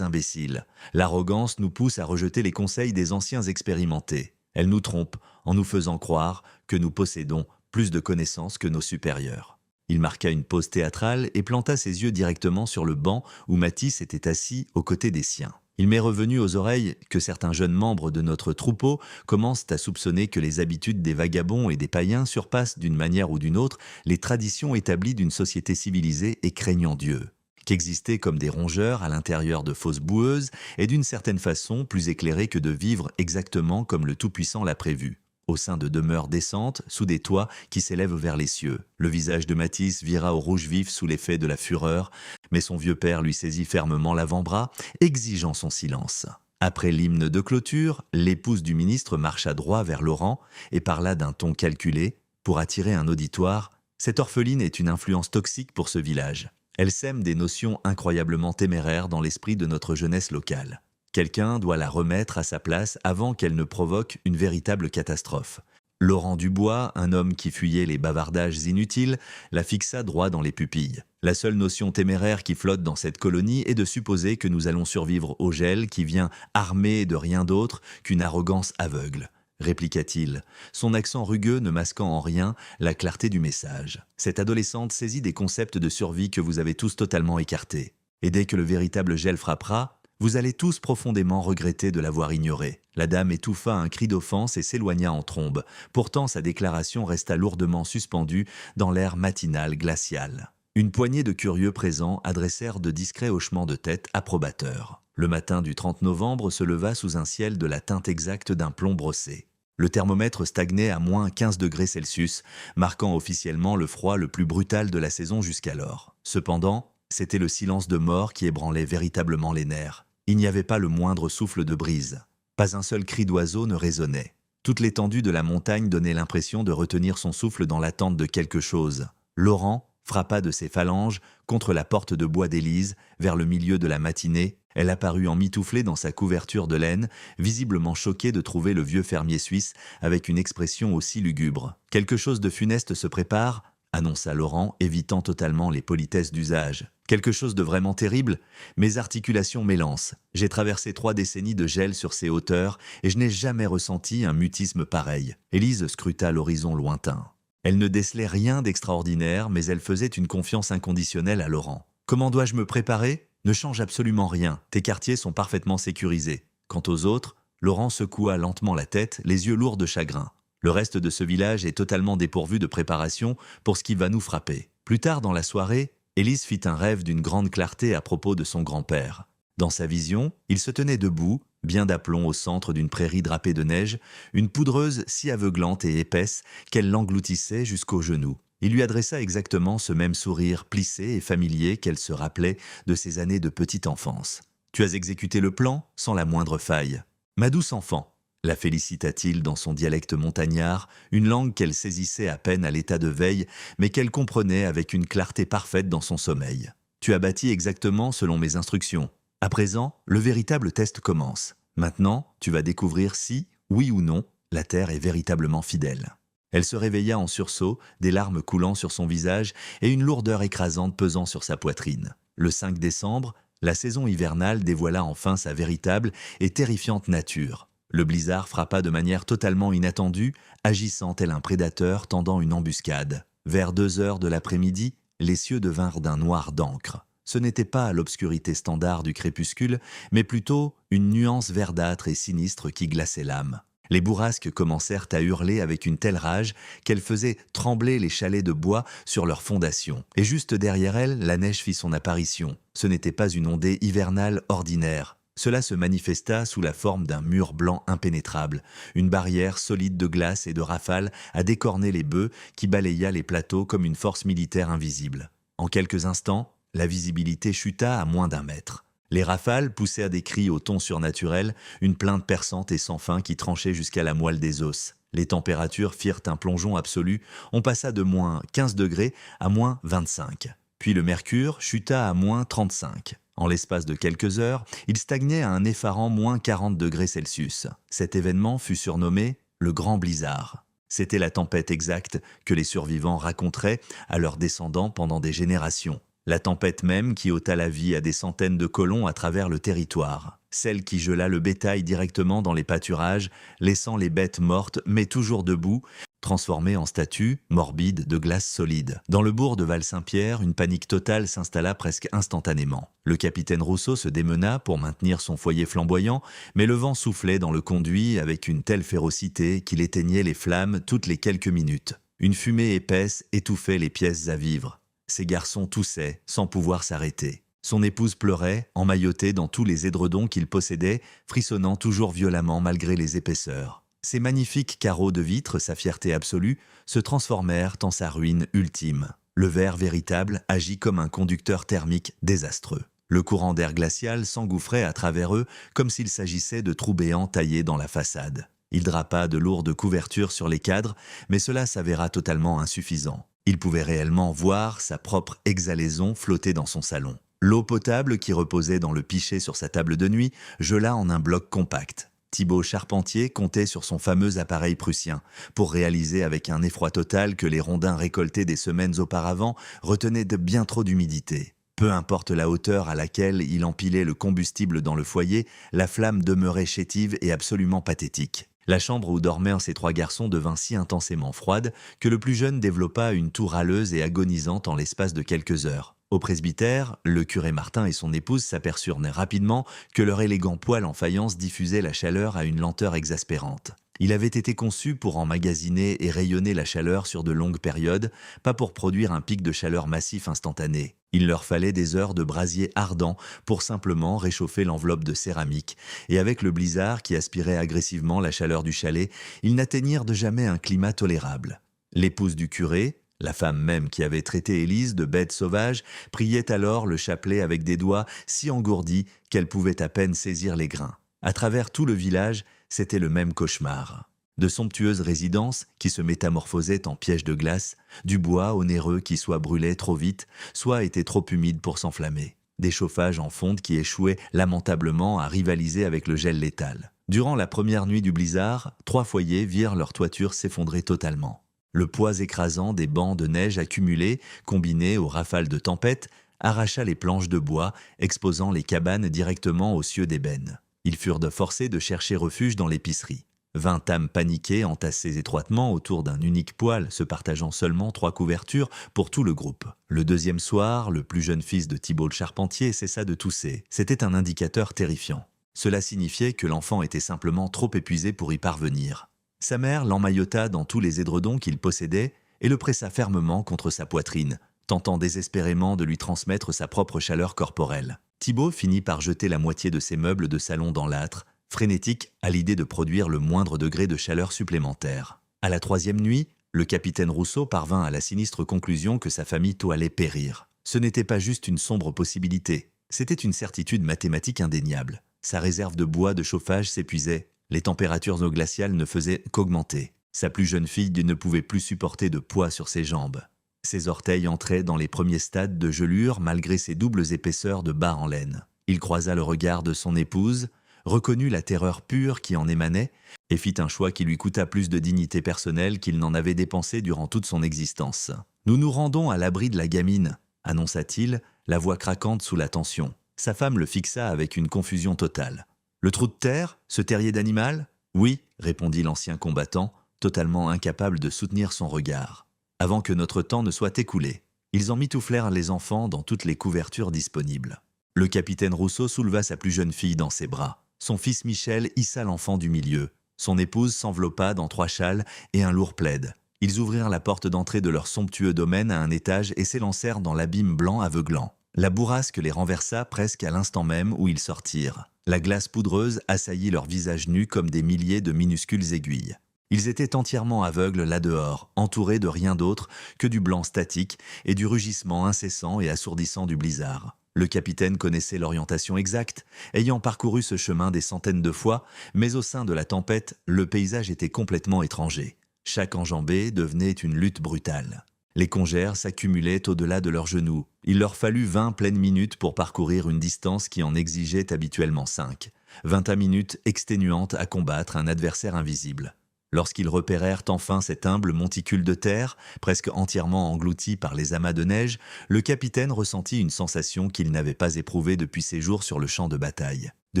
imbéciles. L'arrogance nous pousse à rejeter les conseils des anciens expérimentés. Elle nous trompe en nous faisant croire que nous possédons plus de connaissances que nos supérieurs. Il marqua une pause théâtrale et planta ses yeux directement sur le banc où Mathis était assis aux côtés des siens. Il m'est revenu aux oreilles que certains jeunes membres de notre troupeau commencent à soupçonner que les habitudes des vagabonds et des païens surpassent d'une manière ou d'une autre les traditions établies d'une société civilisée et craignant Dieu. Qu'exister comme des rongeurs à l'intérieur de fosses boueuses est d'une certaine façon plus éclairé que de vivre exactement comme le Tout-Puissant l'a prévu, au sein de demeures décentes, sous des toits qui s'élèvent vers les cieux. Le visage de Mathis vira au rouge vif sous l'effet de la fureur, mais son vieux père lui saisit fermement l'avant-bras, exigeant son silence. Après l'hymne de clôture, l'épouse du ministre marcha droit vers Laurent et parla d'un ton calculé pour attirer un auditoire. Cette orpheline est une influence toxique pour ce village. Elle sème des notions incroyablement téméraires dans l'esprit de notre jeunesse locale. Quelqu'un doit la remettre à sa place avant qu'elle ne provoque une véritable catastrophe. Laurent Dubois, un homme qui fuyait les bavardages inutiles, la fixa droit dans les pupilles. La seule notion téméraire qui flotte dans cette colonie est de supposer que nous allons survivre au gel qui vient armé de rien d'autre qu'une arrogance aveugle, répliqua-t-il, son accent rugueux ne masquant en rien la clarté du message. Cette adolescente saisit des concepts de survie que vous avez tous totalement écartés. Et dès que le véritable gel frappera, vous allez tous profondément regretter de l'avoir ignoré. La dame étouffa un cri d'offense et s'éloigna en trombe. Pourtant, sa déclaration resta lourdement suspendue dans l'air matinal glacial. Une poignée de curieux présents adressèrent de discrets hochements de tête approbateurs. Le matin du 30 novembre se leva sous un ciel de la teinte exacte d'un plomb brossé. Le thermomètre stagnait à moins 15 degrés Celsius, marquant officiellement le froid le plus brutal de la saison jusqu'alors. Cependant, c'était le silence de mort qui ébranlait véritablement les nerfs. Il n'y avait pas le moindre souffle de brise. Pas un seul cri d'oiseau ne résonnait. Toute l'étendue de la montagne donnait l'impression de retenir son souffle dans l'attente de quelque chose. Laurent frappa de ses phalanges contre la porte de bois d'Élise vers le milieu de la matinée. Elle apparut emmitouflée dans sa couverture de laine, visiblement choquée de trouver le vieux fermier suisse avec une expression aussi lugubre. « Quelque chose de funeste se prépare ?» annonça Laurent, évitant totalement les politesses d'usage. Quelque chose de vraiment terrible, mes articulations m'élancent. J'ai traversé 3 décennies de gel sur ces hauteurs et je n'ai jamais ressenti un mutisme pareil. Élise scruta l'horizon lointain. Elle ne décelait rien d'extraordinaire, mais elle faisait une confiance inconditionnelle à Laurent. Comment dois-je me préparer ? Ne change absolument rien. Tes quartiers sont parfaitement sécurisés. Quant aux autres, Laurent secoua lentement la tête, les yeux lourds de chagrin. Le reste de ce village est totalement dépourvu de préparation pour ce qui va nous frapper. Plus tard dans la soirée, Élise fit un rêve d'une grande clarté à propos de son grand-père. Dans sa vision, il se tenait debout, bien d'aplomb au centre d'une prairie drapée de neige, une poudreuse si aveuglante et épaisse qu'elle l'engloutissait jusqu'aux genoux. Il lui adressa exactement ce même sourire plissé et familier qu'elle se rappelait de ses années de petite enfance. « Tu as exécuté le plan sans la moindre faille. Ma douce enfant !» la félicita-t-il dans son dialecte montagnard, une langue qu'elle saisissait à peine à l'état de veille, mais qu'elle comprenait avec une clarté parfaite dans son sommeil. « Tu as bâti exactement selon mes instructions. À présent, le véritable test commence. Maintenant, tu vas découvrir si, oui ou non, la Terre est véritablement fidèle. » Elle se réveilla en sursaut, des larmes coulant sur son visage et une lourdeur écrasante pesant sur sa poitrine. Le 5 décembre, la saison hivernale dévoila enfin sa véritable et terrifiante nature. Le blizzard frappa de manière totalement inattendue, agissant tel un prédateur tendant une embuscade. Vers 2 heures de l'après-midi, les cieux devinrent d'un noir d'encre. Ce n'était pas l'obscurité standard du crépuscule, mais plutôt une nuance verdâtre et sinistre qui glaçait l'âme. Les bourrasques commencèrent à hurler avec une telle rage qu'elles faisaient trembler les chalets de bois sur leurs fondations. Et juste derrière elles, la neige fit son apparition. Ce n'était pas une ondée hivernale ordinaire. Cela se manifesta sous la forme d'un mur blanc impénétrable, une barrière solide de glace et de rafales à décorner les bœufs qui balaya les plateaux comme une force militaire invisible. En quelques instants, la visibilité chuta à moins d'1 mètre. Les rafales poussèrent des cris au ton surnaturel, une plainte perçante et sans fin qui tranchait jusqu'à la moelle des os. Les températures firent un plongeon absolu, on passa de moins 15 degrés à moins 25. Puis le mercure chuta à moins 35. En l'espace de quelques heures, il stagnait à un effarant moins 40 degrés Celsius. Cet événement fut surnommé le Grand Blizzard. C'était la tempête exacte que les survivants raconteraient à leurs descendants pendant des générations. La tempête même qui ôta la vie à des centaines de colons à travers le territoire. Celle qui gela le bétail directement dans les pâturages, laissant les bêtes mortes mais toujours debout, transformées en statues morbides de glace solide. Dans le bourg de Val-Saint-Pierre, une panique totale s'installa presque instantanément. Le capitaine Rousseau se démena pour maintenir son foyer flamboyant, mais le vent soufflait dans le conduit avec une telle férocité qu'il éteignait les flammes toutes les quelques minutes. Une fumée épaisse étouffait les pièces à vivre. Ces garçons toussaient, sans pouvoir s'arrêter. Son épouse pleurait, emmaillotée dans tous les édredons qu'il possédait, frissonnant toujours violemment malgré les épaisseurs. Ces magnifiques carreaux de vitre, sa fierté absolue, se transformèrent en sa ruine ultime. Le verre véritable agit comme un conducteur thermique désastreux. Le courant d'air glacial s'engouffrait à travers eux comme s'il s'agissait de trous béants taillés dans la façade. Il drapa de lourdes couvertures sur les cadres, mais cela s'avéra totalement insuffisant. Il pouvait réellement voir sa propre exhalaison flotter dans son salon. L'eau potable qui reposait dans le pichet sur sa table de nuit gela en un bloc compact. Thibaut Charpentier comptait sur son fameux appareil prussien pour réaliser avec un effroi total que les rondins récoltés des semaines auparavant retenaient de bien trop d'humidité. Peu importe la hauteur à laquelle il empilait le combustible dans le foyer, la flamme demeurait chétive et absolument pathétique. La chambre où dormaient ces 3 garçons devint si intensément froide que le plus jeune développa une toux râleuse et agonisante en l'espace de quelques heures. Au presbytère, le curé Martin et son épouse s'aperçurent rapidement que leur élégant poêle en faïence diffusait la chaleur à une lenteur exaspérante. Il avait été conçu pour emmagasiner et rayonner la chaleur sur de longues périodes, pas pour produire un pic de chaleur massif instantané. Il leur fallait des heures de brasier ardent pour simplement réchauffer l'enveloppe de céramique, et avec le blizzard qui aspirait agressivement la chaleur du chalet, ils n'atteignirent de jamais un climat tolérable. L'épouse du curé, la femme même qui avait traité Élise de bête sauvage, priait alors le chapelet avec des doigts si engourdis qu'elle pouvait à peine saisir les grains. À travers tout le village, c'était le même cauchemar. De somptueuses résidences qui se métamorphosaient en pièges de glace, du bois onéreux qui soit brûlait trop vite, soit était trop humide pour s'enflammer. Des chauffages en fonte qui échouaient lamentablement à rivaliser avec le gel létal. Durant la première nuit du blizzard, 3 foyers virent leur toiture s'effondrer totalement. Le poids écrasant des bancs de neige accumulés, combinés aux rafales de tempête, arracha les planches de bois, exposant les cabanes directement aux cieux d'ébène. Ils furent forcés de chercher refuge dans l'épicerie. 20 âmes paniquées entassées étroitement autour d'un unique poêle, se partageant seulement 3 couvertures pour tout le groupe. Le deuxième soir, le plus jeune fils de Thibaut le Charpentier cessa de tousser. C'était un indicateur terrifiant. Cela signifiait que l'enfant était simplement trop épuisé pour y parvenir. Sa mère l'emmaillota dans tous les édredons qu'il possédait et le pressa fermement contre sa poitrine, tentant désespérément de lui transmettre sa propre chaleur corporelle. Thibaut finit par jeter la moitié de ses meubles de salon dans l'âtre, frénétique à l'idée de produire le moindre degré de chaleur supplémentaire. À la 3e nuit, le capitaine Rousseau parvint à la sinistre conclusion que sa famille allait périr. Ce n'était pas juste une sombre possibilité, c'était une certitude mathématique indéniable. Sa réserve de bois de chauffage s'épuisait, les températures eau glaciales ne faisaient qu'augmenter. Sa plus jeune fille ne pouvait plus supporter de poids sur ses jambes. Ses orteils entraient dans les premiers stades de gelure malgré ses doubles épaisseurs de bas en laine. Il croisa le regard de son épouse, reconnut la terreur pure qui en émanait et fit un choix qui lui coûta plus de dignité personnelle qu'il n'en avait dépensé durant toute son existence. « Nous nous rendons à l'abri de la gamine », annonça-t-il, la voix craquante sous la tension. Sa femme le fixa avec une confusion totale. « Le trou de terre? Ce terrier d'animal? »« Oui, » répondit l'ancien combattant, totalement incapable de soutenir son regard. Avant que notre temps ne soit écoulé, ils emmitouflèrent les enfants dans toutes les couvertures disponibles. Le capitaine Rousseau souleva sa plus jeune fille dans ses bras. Son fils Michel hissa l'enfant du milieu. Son épouse s'enveloppa dans 3 châles et un lourd plaid. Ils ouvrirent la porte d'entrée de leur somptueux domaine à un étage et s'élancèrent dans l'abîme blanc aveuglant. La bourrasque les renversa presque à l'instant même où ils sortirent. La glace poudreuse assaillit leurs visages nus comme des milliers de minuscules aiguilles. Ils étaient entièrement aveugles là-dehors, entourés de rien d'autre que du blanc statique et du rugissement incessant et assourdissant du blizzard. Le capitaine connaissait l'orientation exacte, ayant parcouru ce chemin des centaines de fois, mais au sein de la tempête, le paysage était complètement étranger. Chaque enjambée devenait une lutte brutale. Les congères s'accumulaient au-delà de leurs genoux. Il leur fallut 20 pleines minutes pour parcourir une distance qui en exigeait habituellement 5. 20 minutes exténuantes à combattre un adversaire invisible. Lorsqu'ils repérèrent enfin cet humble monticule de terre, presque entièrement englouti par les amas de neige, le capitaine ressentit une sensation qu'il n'avait pas éprouvée depuis ses jours sur le champ de bataille. De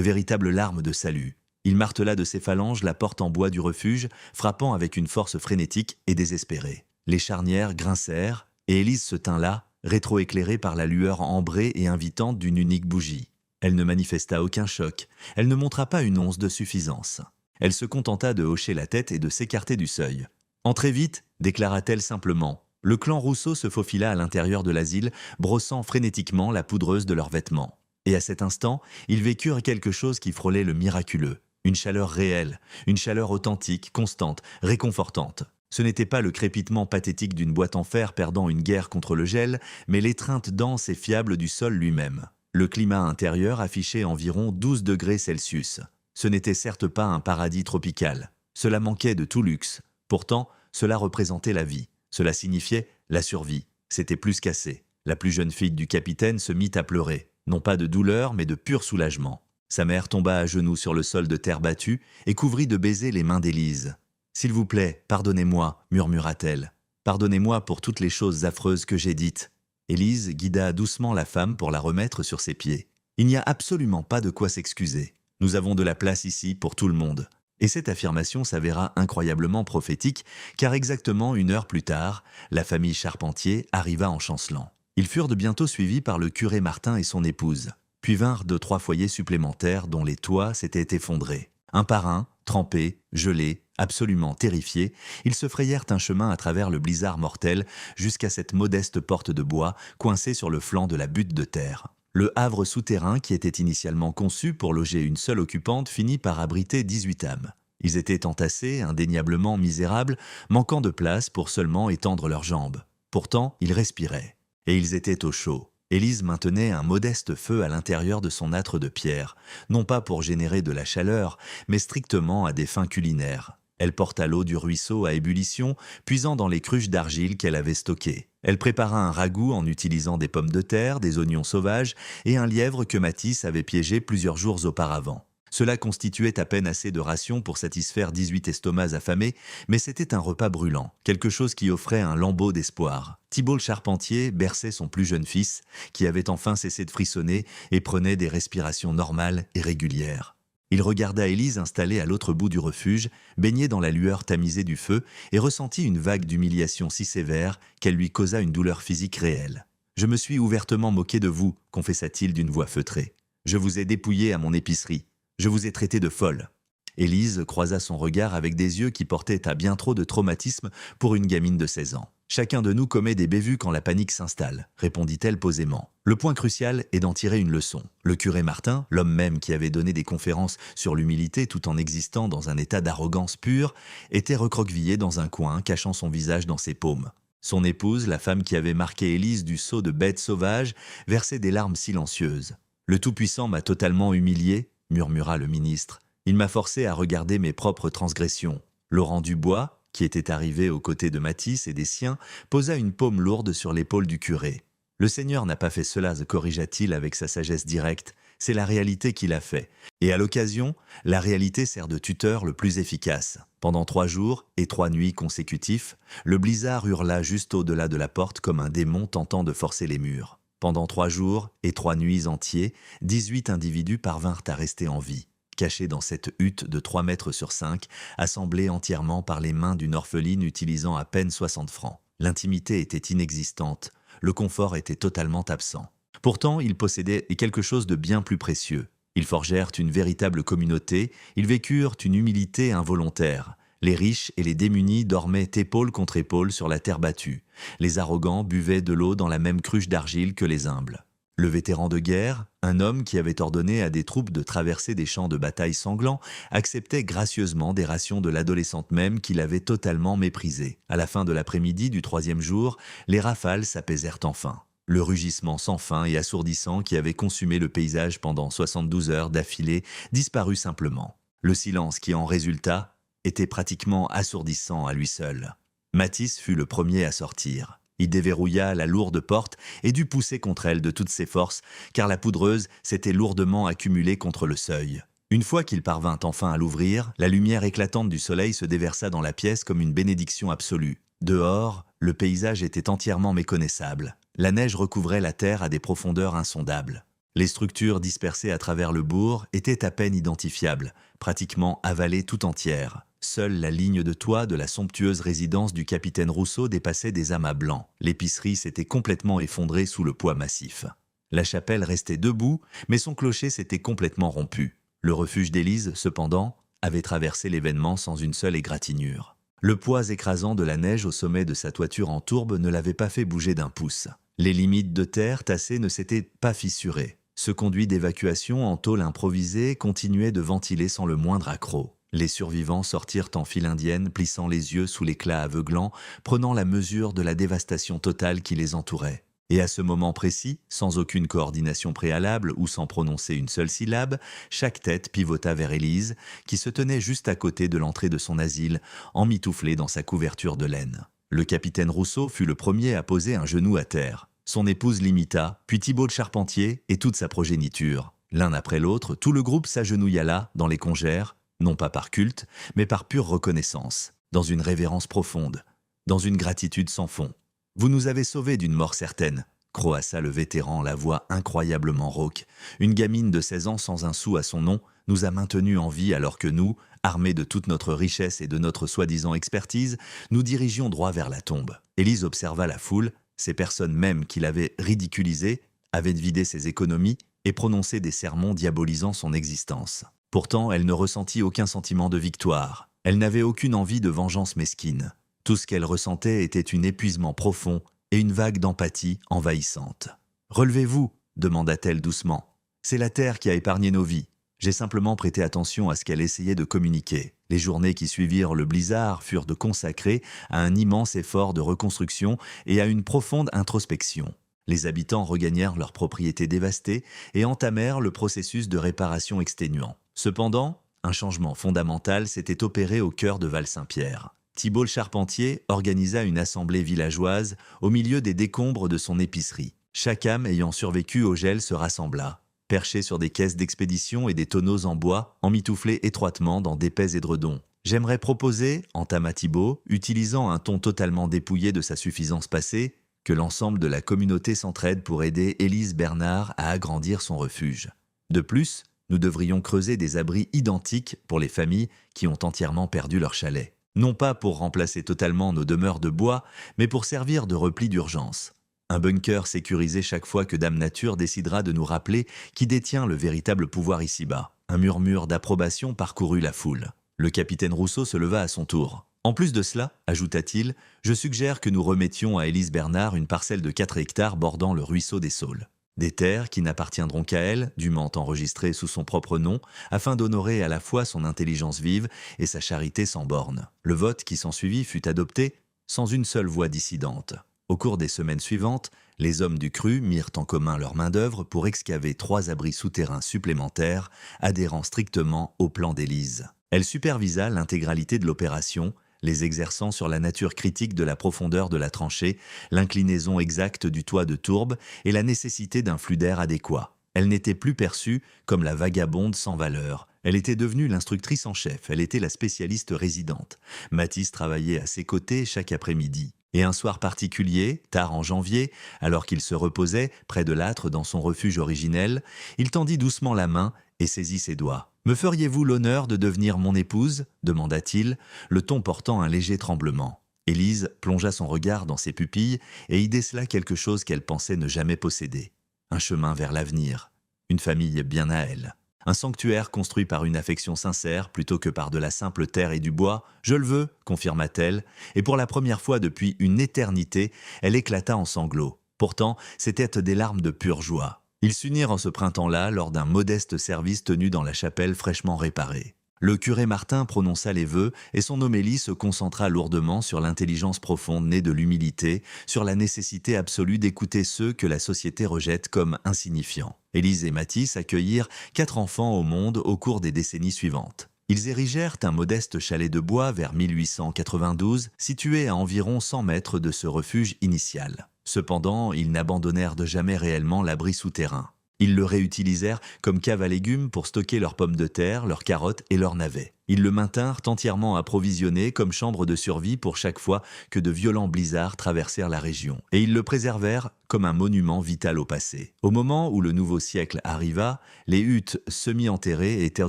véritables larmes de salut. Il martela de ses phalanges la porte en bois du refuge, frappant avec une force frénétique et désespérée. Les charnières grincèrent, et Élise se tint là, rétroéclairée par la lueur ambrée et invitante d'une unique bougie. Elle ne manifesta aucun choc, elle ne montra pas une once de suffisance. Elle se contenta de hocher la tête et de s'écarter du seuil. « Entrez vite !» déclara-t-elle simplement. Le clan Rousseau se faufila à l'intérieur de l'asile, brossant frénétiquement la poudreuse de leurs vêtements. Et à cet instant, ils vécurent quelque chose qui frôlait le miraculeux. Une chaleur réelle, une chaleur authentique, constante, réconfortante. Ce n'était pas le crépitement pathétique d'une boîte en fer perdant une guerre contre le gel, mais l'étreinte dense et fiable du sol lui-même. Le climat intérieur affichait environ 12 degrés Celsius. Ce n'était certes pas un paradis tropical. Cela manquait de tout luxe. Pourtant, cela représentait la vie. Cela signifiait la survie. C'était plus qu'assez. La plus jeune fille du capitaine se mit à pleurer. Non pas de douleur, mais de pur soulagement. Sa mère tomba à genoux sur le sol de terre battue et couvrit de baisers les mains d'Élise. « S'il vous plaît, pardonnez-moi, murmura-t-elle. Pardonnez-moi pour toutes les choses affreuses que j'ai dites. » Élise guida doucement la femme pour la remettre sur ses pieds. « Il n'y a absolument pas de quoi s'excuser. Nous avons de la place ici pour tout le monde. » Et cette affirmation s'avéra incroyablement prophétique, car exactement 1 heure plus tard, la famille Charpentier arriva en chancelant. Ils furent de bientôt suivis par le curé Martin et son épouse. Puis vinrent 2-3 foyers supplémentaires dont les toits s'étaient effondrés. Un par un, trempés, gelés, absolument terrifiés, ils se frayèrent un chemin à travers le blizzard mortel jusqu'à cette modeste porte de bois coincée sur le flanc de la butte de terre. Le havre souterrain qui était initialement conçu pour loger une seule occupante finit par abriter 18 âmes. Ils étaient entassés, indéniablement misérables, manquant de place pour seulement étendre leurs jambes. Pourtant, ils respiraient. Et ils étaient au chaud. Élise maintenait un modeste feu à l'intérieur de son âtre de pierre, non pas pour générer de la chaleur, mais strictement à des fins culinaires. Elle porta l'eau du ruisseau à ébullition, puisant dans les cruches d'argile qu'elle avait stockées. Elle prépara un ragoût en utilisant des pommes de terre, des oignons sauvages et un lièvre que Mathis avait piégé plusieurs jours auparavant. Cela constituait à peine assez de rations pour satisfaire 18 estomacs affamés, mais c'était un repas brûlant, quelque chose qui offrait un lambeau d'espoir. Thibaut le charpentier berçait son plus jeune fils, qui avait enfin cessé de frissonner et prenait des respirations normales et régulières. Il regarda Élise installée à l'autre bout du refuge, baignée dans la lueur tamisée du feu, et ressentit une vague d'humiliation si sévère qu'elle lui causa une douleur physique réelle. « Je me suis ouvertement moqué de vous, » confessa-t-il d'une voix feutrée. « Je vous ai dépouillé à mon épicerie. Je vous ai traité de folle. » Élise croisa son regard avec des yeux qui portaient à bien trop de traumatisme pour une gamine de 16 ans. « Chacun de nous commet des bévues quand la panique s'installe », répondit-elle posément. Le point crucial est d'en tirer une leçon. Le curé Martin, l'homme même qui avait donné des conférences sur l'humilité tout en existant dans un état d'arrogance pure, était recroquevillé dans un coin, cachant son visage dans ses paumes. Son épouse, la femme qui avait marqué Élise du sceau de bête sauvage, versait des larmes silencieuses. « Le Tout-Puissant m'a totalement humilié », murmura le ministre. « Il m'a forcé à regarder mes propres transgressions. » Laurent Dubois, qui était arrivé aux côtés de Matisse et des siens, posa une paume lourde sur l'épaule du curé. « Le Seigneur n'a pas fait cela, corrigea-t-il avec sa sagesse directe. C'est la réalité qui l'a fait. Et à l'occasion, la réalité sert de tuteur le plus efficace. Pendant 3 jours et 3 nuits consécutifs, le blizzard hurla juste au-delà de la porte comme un démon tentant de forcer les murs. Pendant 3 jours et 3 nuits entiers, 18 individus parvinrent à rester en vie, cachés dans cette hutte de 3 mètres sur 5, assemblée entièrement par les mains d'une orpheline utilisant à peine 60 francs. L'intimité était inexistante, le confort était totalement absent. Pourtant, ils possédaient quelque chose de bien plus précieux. Ils forgèrent une véritable communauté, ils vécurent une humilité involontaire. Les riches et les démunis dormaient épaule contre épaule sur la terre battue. Les arrogants buvaient de l'eau dans la même cruche d'argile que les humbles. Le vétéran de guerre, un homme qui avait ordonné à des troupes de traverser des champs de bataille sanglants, acceptait gracieusement des rations de l'adolescente même qu'il avait totalement méprisée. À la fin de l'après-midi du 3e jour, les rafales s'apaisèrent enfin. Le rugissement sans fin et assourdissant qui avait consumé le paysage pendant 72 heures d'affilée disparut simplement. Le silence qui en résulta était pratiquement assourdissant à lui seul. Matisse fut le premier à sortir. Il déverrouilla la lourde porte et dut pousser contre elle de toutes ses forces, car la poudreuse s'était lourdement accumulée contre le seuil. Une fois qu'il parvint enfin à l'ouvrir, la lumière éclatante du soleil se déversa dans la pièce comme une bénédiction absolue. Dehors, le paysage était entièrement méconnaissable. La neige recouvrait la terre à des profondeurs insondables. Les structures dispersées à travers le bourg étaient à peine identifiables, pratiquement avalées tout entières. Seule la ligne de toit de la somptueuse résidence du capitaine Rousseau dépassait des amas blancs. L'épicerie s'était complètement effondrée sous le poids massif. La chapelle restait debout, mais son clocher s'était complètement rompu. Le refuge d'Élise, cependant, avait traversé l'événement sans une seule égratignure. Le poids écrasant de la neige au sommet de sa toiture en tourbe ne l'avait pas fait bouger d'un pouce. Les limites de terre tassées ne s'étaient pas fissurées. Ce conduit d'évacuation en tôle improvisée continuait de ventiler sans le moindre accroc. Les survivants sortirent en file indienne, plissant les yeux sous l'éclat aveuglant, prenant la mesure de la dévastation totale qui les entourait. Et à ce moment précis, sans aucune coordination préalable ou sans prononcer une seule syllabe, chaque tête pivota vers Élise, qui se tenait juste à côté de l'entrée de son asile, emmitouflée dans sa couverture de laine. Le capitaine Rousseau fut le premier à poser un genou à terre. Son épouse l'imita, puis Thibaut de Charpentier et toute sa progéniture. L'un après l'autre, tout le groupe s'agenouilla là, dans les congères, non pas par culte, mais par pure reconnaissance, dans une révérence profonde, dans une gratitude sans fond. « Vous nous avez sauvés d'une mort certaine », croassa le vétéran, la voix incroyablement rauque. « Une gamine de 16 ans sans un sou à son nom nous a maintenus en vie alors que nous, armés de toute notre richesse et de notre soi-disant expertise, nous dirigions droit vers la tombe. » Élise observa la foule, ces personnes mêmes qui l'avaient ridiculisé, avaient vidé ses économies et prononcé des sermons diabolisant son existence. Pourtant, elle ne ressentit aucun sentiment de victoire. Elle n'avait aucune envie de vengeance mesquine. Tout ce qu'elle ressentait était un épuisement profond et une vague d'empathie envahissante. « Relevez-vous » demanda-t-elle doucement. « C'est la terre qui a épargné nos vies. J'ai simplement prêté attention à ce qu'elle essayait de communiquer. Les journées qui suivirent le blizzard furent de consacrées à un immense effort de reconstruction et à une profonde introspection. Les habitants regagnèrent leurs propriétés dévastées et entamèrent le processus de réparation exténuant. Cependant, un changement fondamental s'était opéré au cœur de Val-Saint-Pierre. Thibaut le Charpentier organisa une assemblée villageoise au milieu des décombres de son épicerie. Chaque âme ayant survécu au gel se rassembla, perchée sur des caisses d'expédition et des tonneaux en bois, emmitouflés étroitement dans d'épais édredons. « J'aimerais proposer, entama Thibaut, utilisant un ton totalement dépouillé de sa suffisance passée, que l'ensemble de la communauté s'entraide pour aider Élise Bernard à agrandir son refuge. De plus, nous devrions creuser des abris identiques pour les familles qui ont entièrement perdu leur chalet. Non pas pour remplacer totalement nos demeures de bois, mais pour servir de repli d'urgence. Un bunker sécurisé chaque fois que Dame Nature décidera de nous rappeler qui détient le véritable pouvoir ici-bas. Un murmure d'approbation parcourut la foule. Le capitaine Rousseau se leva à son tour. En plus de cela, ajouta-t-il, je suggère que nous remettions à Élise Bernard une parcelle de 4 hectares bordant le ruisseau des Saules. Des terres qui n'appartiendront qu'à elle, dûment enregistrées sous son propre nom, afin d'honorer à la fois son intelligence vive et sa charité sans bornes. Le vote qui s'ensuivit fut adopté sans une seule voix dissidente. Au cours des semaines suivantes, les hommes du cru mirent en commun leur main-d'œuvre pour excaver 3 abris souterrains supplémentaires, adhérant strictement au plan d'Élise. Elle supervisa l'intégralité de l'opération, les exerçant sur la nature critique de la profondeur de la tranchée, l'inclinaison exacte du toit de tourbe et la nécessité d'un flux d'air adéquat. Elle n'était plus perçue comme la vagabonde sans valeur. Elle était devenue l'instructrice en chef, elle était la spécialiste résidente. Mathis travaillait à ses côtés chaque après-midi. Et un soir particulier, tard en janvier, alors qu'il se reposait, près de l'âtre dans son refuge originel, il tendit doucement la main et saisit ses doigts. « Me feriez-vous l'honneur de devenir mon épouse ?» demanda-t-il, le ton portant un léger tremblement. Élise plongea son regard dans ses pupilles et y décela quelque chose qu'elle pensait ne jamais posséder. Un chemin vers l'avenir, une famille bien à elle. Un sanctuaire construit par une affection sincère plutôt que par de la simple terre et du bois. « Je le veux », confirma-t-elle, et pour la première fois depuis une éternité, elle éclata en sanglots. Pourtant, c'étaient des larmes de pure joie. Ils s'unirent en ce printemps-là lors d'un modeste service tenu dans la chapelle fraîchement réparée. Le curé Martin prononça les vœux et son homélie se concentra lourdement sur l'intelligence profonde née de l'humilité, sur la nécessité absolue d'écouter ceux que la société rejette comme insignifiants. Élise et Mathis accueillirent 4 enfants au monde au cours des décennies suivantes. Ils érigèrent un modeste chalet de bois vers 1892, situé à environ 100 mètres de ce refuge initial. Cependant, ils n'abandonnèrent de jamais réellement l'abri souterrain. Ils le réutilisèrent comme cave à légumes pour stocker leurs pommes de terre, leurs carottes et leurs navets. Ils le maintinrent entièrement approvisionné comme chambre de survie pour chaque fois que de violents blizzards traversèrent la région. Et ils le préservèrent comme un monument vital au passé. Au moment où le nouveau siècle arriva, les huttes semi-enterrées étaient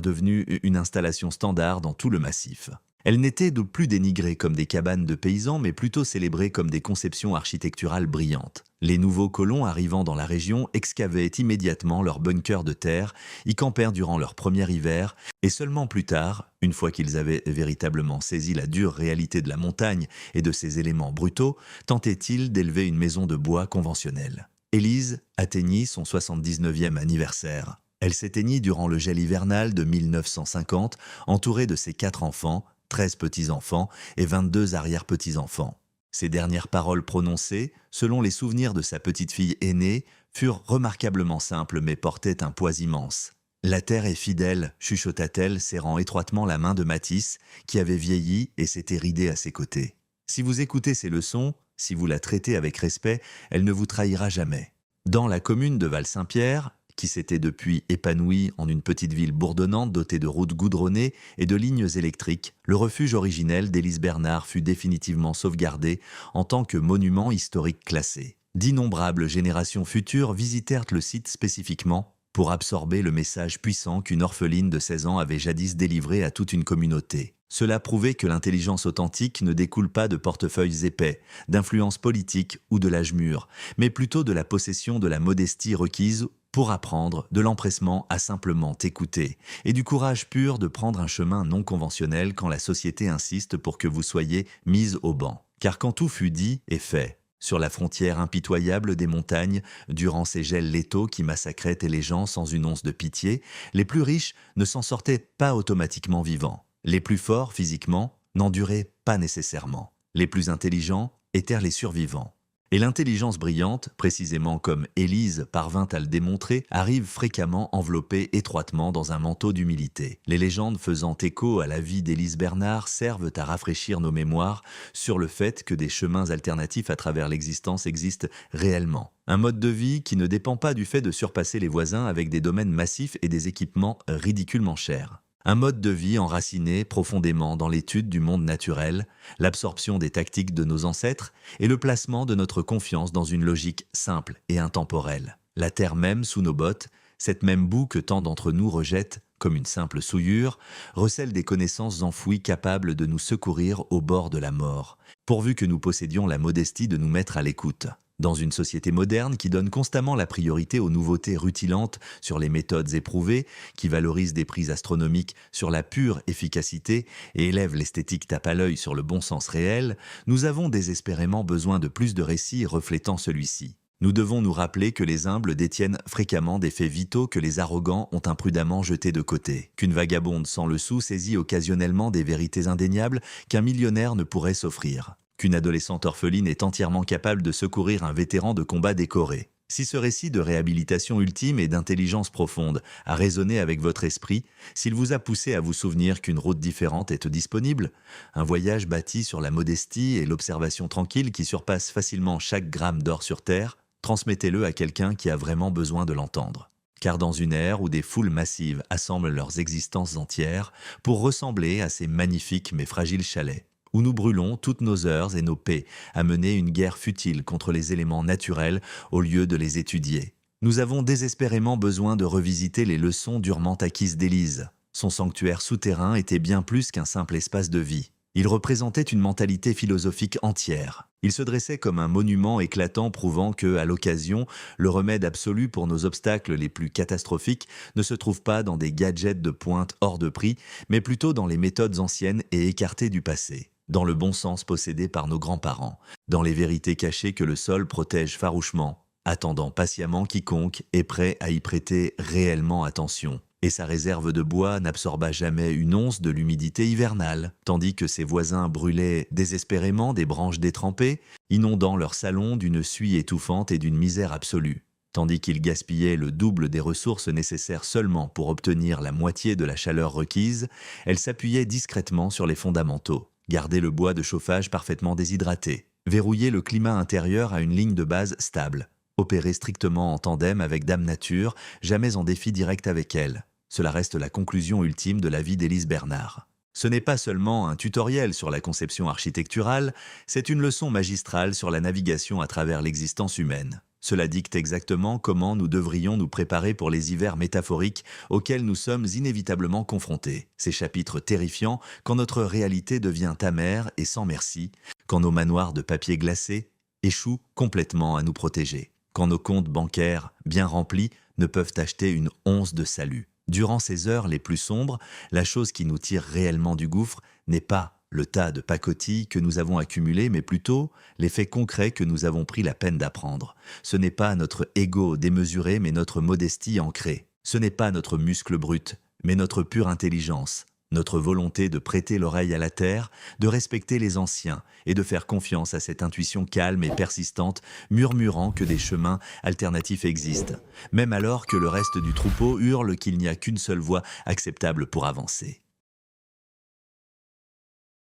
devenues une installation standard dans tout le massif. Elles n'étaient plus dénigrées comme des cabanes de paysans, mais plutôt célébrées comme des conceptions architecturales brillantes. Les nouveaux colons arrivant dans la région excavaient immédiatement leurs bunkers de terre, y campèrent durant leur premier hiver, et seulement plus tard, une fois qu'ils avaient véritablement saisi la dure réalité de la montagne et de ses éléments brutaux, tentaient-ils d'élever une maison de bois conventionnelle. Élise atteignit son 79e anniversaire. Elle s'éteignit durant le gel hivernal de 1950, entourée de ses 4 enfants, 13 petits-enfants et 22 arrière-petits-enfants. Ses dernières paroles prononcées, selon les souvenirs de sa petite-fille aînée, furent remarquablement simples mais portaient un poids immense. « La terre est fidèle », chuchota-t-elle, serrant étroitement la main de Mathis, qui avait vieilli et s'était ridé à ses côtés. « Si vous écoutez ses leçons, si vous la traitez avec respect, elle ne vous trahira jamais. » Dans la commune de Val-Saint-Pierre, qui s'était depuis épanouie en une petite ville bourdonnante dotée de routes goudronnées et de lignes électriques, le refuge originel d'Élise Bernard fut définitivement sauvegardé en tant que monument historique classé. D'innombrables générations futures visitèrent le site spécifiquement pour absorber le message puissant qu'une orpheline de 16 ans avait jadis délivré à toute une communauté. Cela prouvait que l'intelligence authentique ne découle pas de portefeuilles épais, d'influences politiques ou de l'âge mûr, mais plutôt de la possession de la modestie requise pour apprendre, de l'empressement à simplement écouter, et du courage pur de prendre un chemin non conventionnel quand la société insiste pour que vous soyez mise au banc. Car quand tout fut dit et fait, sur la frontière impitoyable des montagnes, durant ces gels létaux qui massacraient les gens sans une once de pitié, les plus riches ne s'en sortaient pas automatiquement vivants. Les plus forts physiquement n'enduraient pas nécessairement. Les plus intelligents étaient les survivants. Et l'intelligence brillante, précisément comme Élise parvint à le démontrer, arrive fréquemment enveloppée étroitement dans un manteau d'humilité. Les légendes faisant écho à la vie d'Élise Bernard servent à rafraîchir nos mémoires sur le fait que des chemins alternatifs à travers l'existence existent réellement. Un mode de vie qui ne dépend pas du fait de surpasser les voisins avec des domaines massifs et des équipements ridiculement chers. Un mode de vie enraciné profondément dans l'étude du monde naturel, l'absorption des tactiques de nos ancêtres et le placement de notre confiance dans une logique simple et intemporelle. La terre même sous nos bottes, cette même boue que tant d'entre nous rejettent comme une simple souillure, recèle des connaissances enfouies capables de nous secourir au bord de la mort, pourvu que nous possédions la modestie de nous mettre à l'écoute. Dans une société moderne qui donne constamment la priorité aux nouveautés rutilantes sur les méthodes éprouvées, qui valorise des prix astronomiques sur la pure efficacité et élève l'esthétique tape à l'œil sur le bon sens réel, nous avons désespérément besoin de plus de récits reflétant celui-ci. Nous devons nous rappeler que les humbles détiennent fréquemment des faits vitaux que les arrogants ont imprudemment jetés de côté, qu'une vagabonde sans le sou saisit occasionnellement des vérités indéniables qu'un millionnaire ne pourrait s'offrir, qu'une adolescente orpheline est entièrement capable de secourir un vétéran de combat décoré. Si ce récit de réhabilitation ultime et d'intelligence profonde a résonné avec votre esprit, s'il vous a poussé à vous souvenir qu'une route différente est disponible, un voyage bâti sur la modestie et l'observation tranquille qui surpasse facilement chaque gramme d'or sur terre, transmettez-le à quelqu'un qui a vraiment besoin de l'entendre. Car dans une ère où des foules massives assemblent leurs existences entières pour ressembler à ces magnifiques mais fragiles chalets, où nous brûlons toutes nos heures et nos paix à mener une guerre futile contre les éléments naturels au lieu de les étudier, nous avons désespérément besoin de revisiter les leçons durement acquises d'Élise. Son sanctuaire souterrain était bien plus qu'un simple espace de vie. Il représentait une mentalité philosophique entière. Il se dressait comme un monument éclatant prouvant que, à l'occasion, le remède absolu pour nos obstacles les plus catastrophiques ne se trouve pas dans des gadgets de pointe hors de prix, mais plutôt dans les méthodes anciennes et écartées du passé, dans le bon sens possédé par nos grands-parents, dans les vérités cachées que le sol protège farouchement, attendant patiemment quiconque est prêt à y prêter réellement attention. Et sa réserve de bois n'absorba jamais une once de l'humidité hivernale, tandis que ses voisins brûlaient désespérément des branches détrempées, inondant leur salon d'une suie étouffante et d'une misère absolue. Tandis qu'ils gaspillaient le double des ressources nécessaires seulement pour obtenir la moitié de la chaleur requise, elle s'appuyait discrètement sur les fondamentaux, garder le bois de chauffage parfaitement déshydraté, verrouiller le climat intérieur à une ligne de base stable, opérer strictement en tandem avec Dame Nature, jamais en défi direct avec elle. Cela reste la conclusion ultime de la vie d'Élise Bernard. Ce n'est pas seulement un tutoriel sur la conception architecturale, c'est une leçon magistrale sur la navigation à travers l'existence humaine. Cela dicte exactement comment nous devrions nous préparer pour les hivers métaphoriques auxquels nous sommes inévitablement confrontés. Ces chapitres terrifiants quand notre réalité devient amère et sans merci, quand nos manoirs de papier glacé échouent complètement à nous protéger, quand nos comptes bancaires, bien remplis, ne peuvent acheter une once de salut. Durant ces heures les plus sombres, la chose qui nous tire réellement du gouffre n'est pas le tas de pacotilles que nous avons accumulés, mais plutôt les faits concrets que nous avons pris la peine d'apprendre. Ce n'est pas notre ego démesuré, mais notre modestie ancrée. Ce n'est pas notre muscle brut, mais notre pure intelligence. Notre volonté de prêter l'oreille à la terre, de respecter les anciens et de faire confiance à cette intuition calme et persistante, murmurant que des chemins alternatifs existent, même alors que le reste du troupeau hurle qu'il n'y a qu'une seule voie acceptable pour avancer.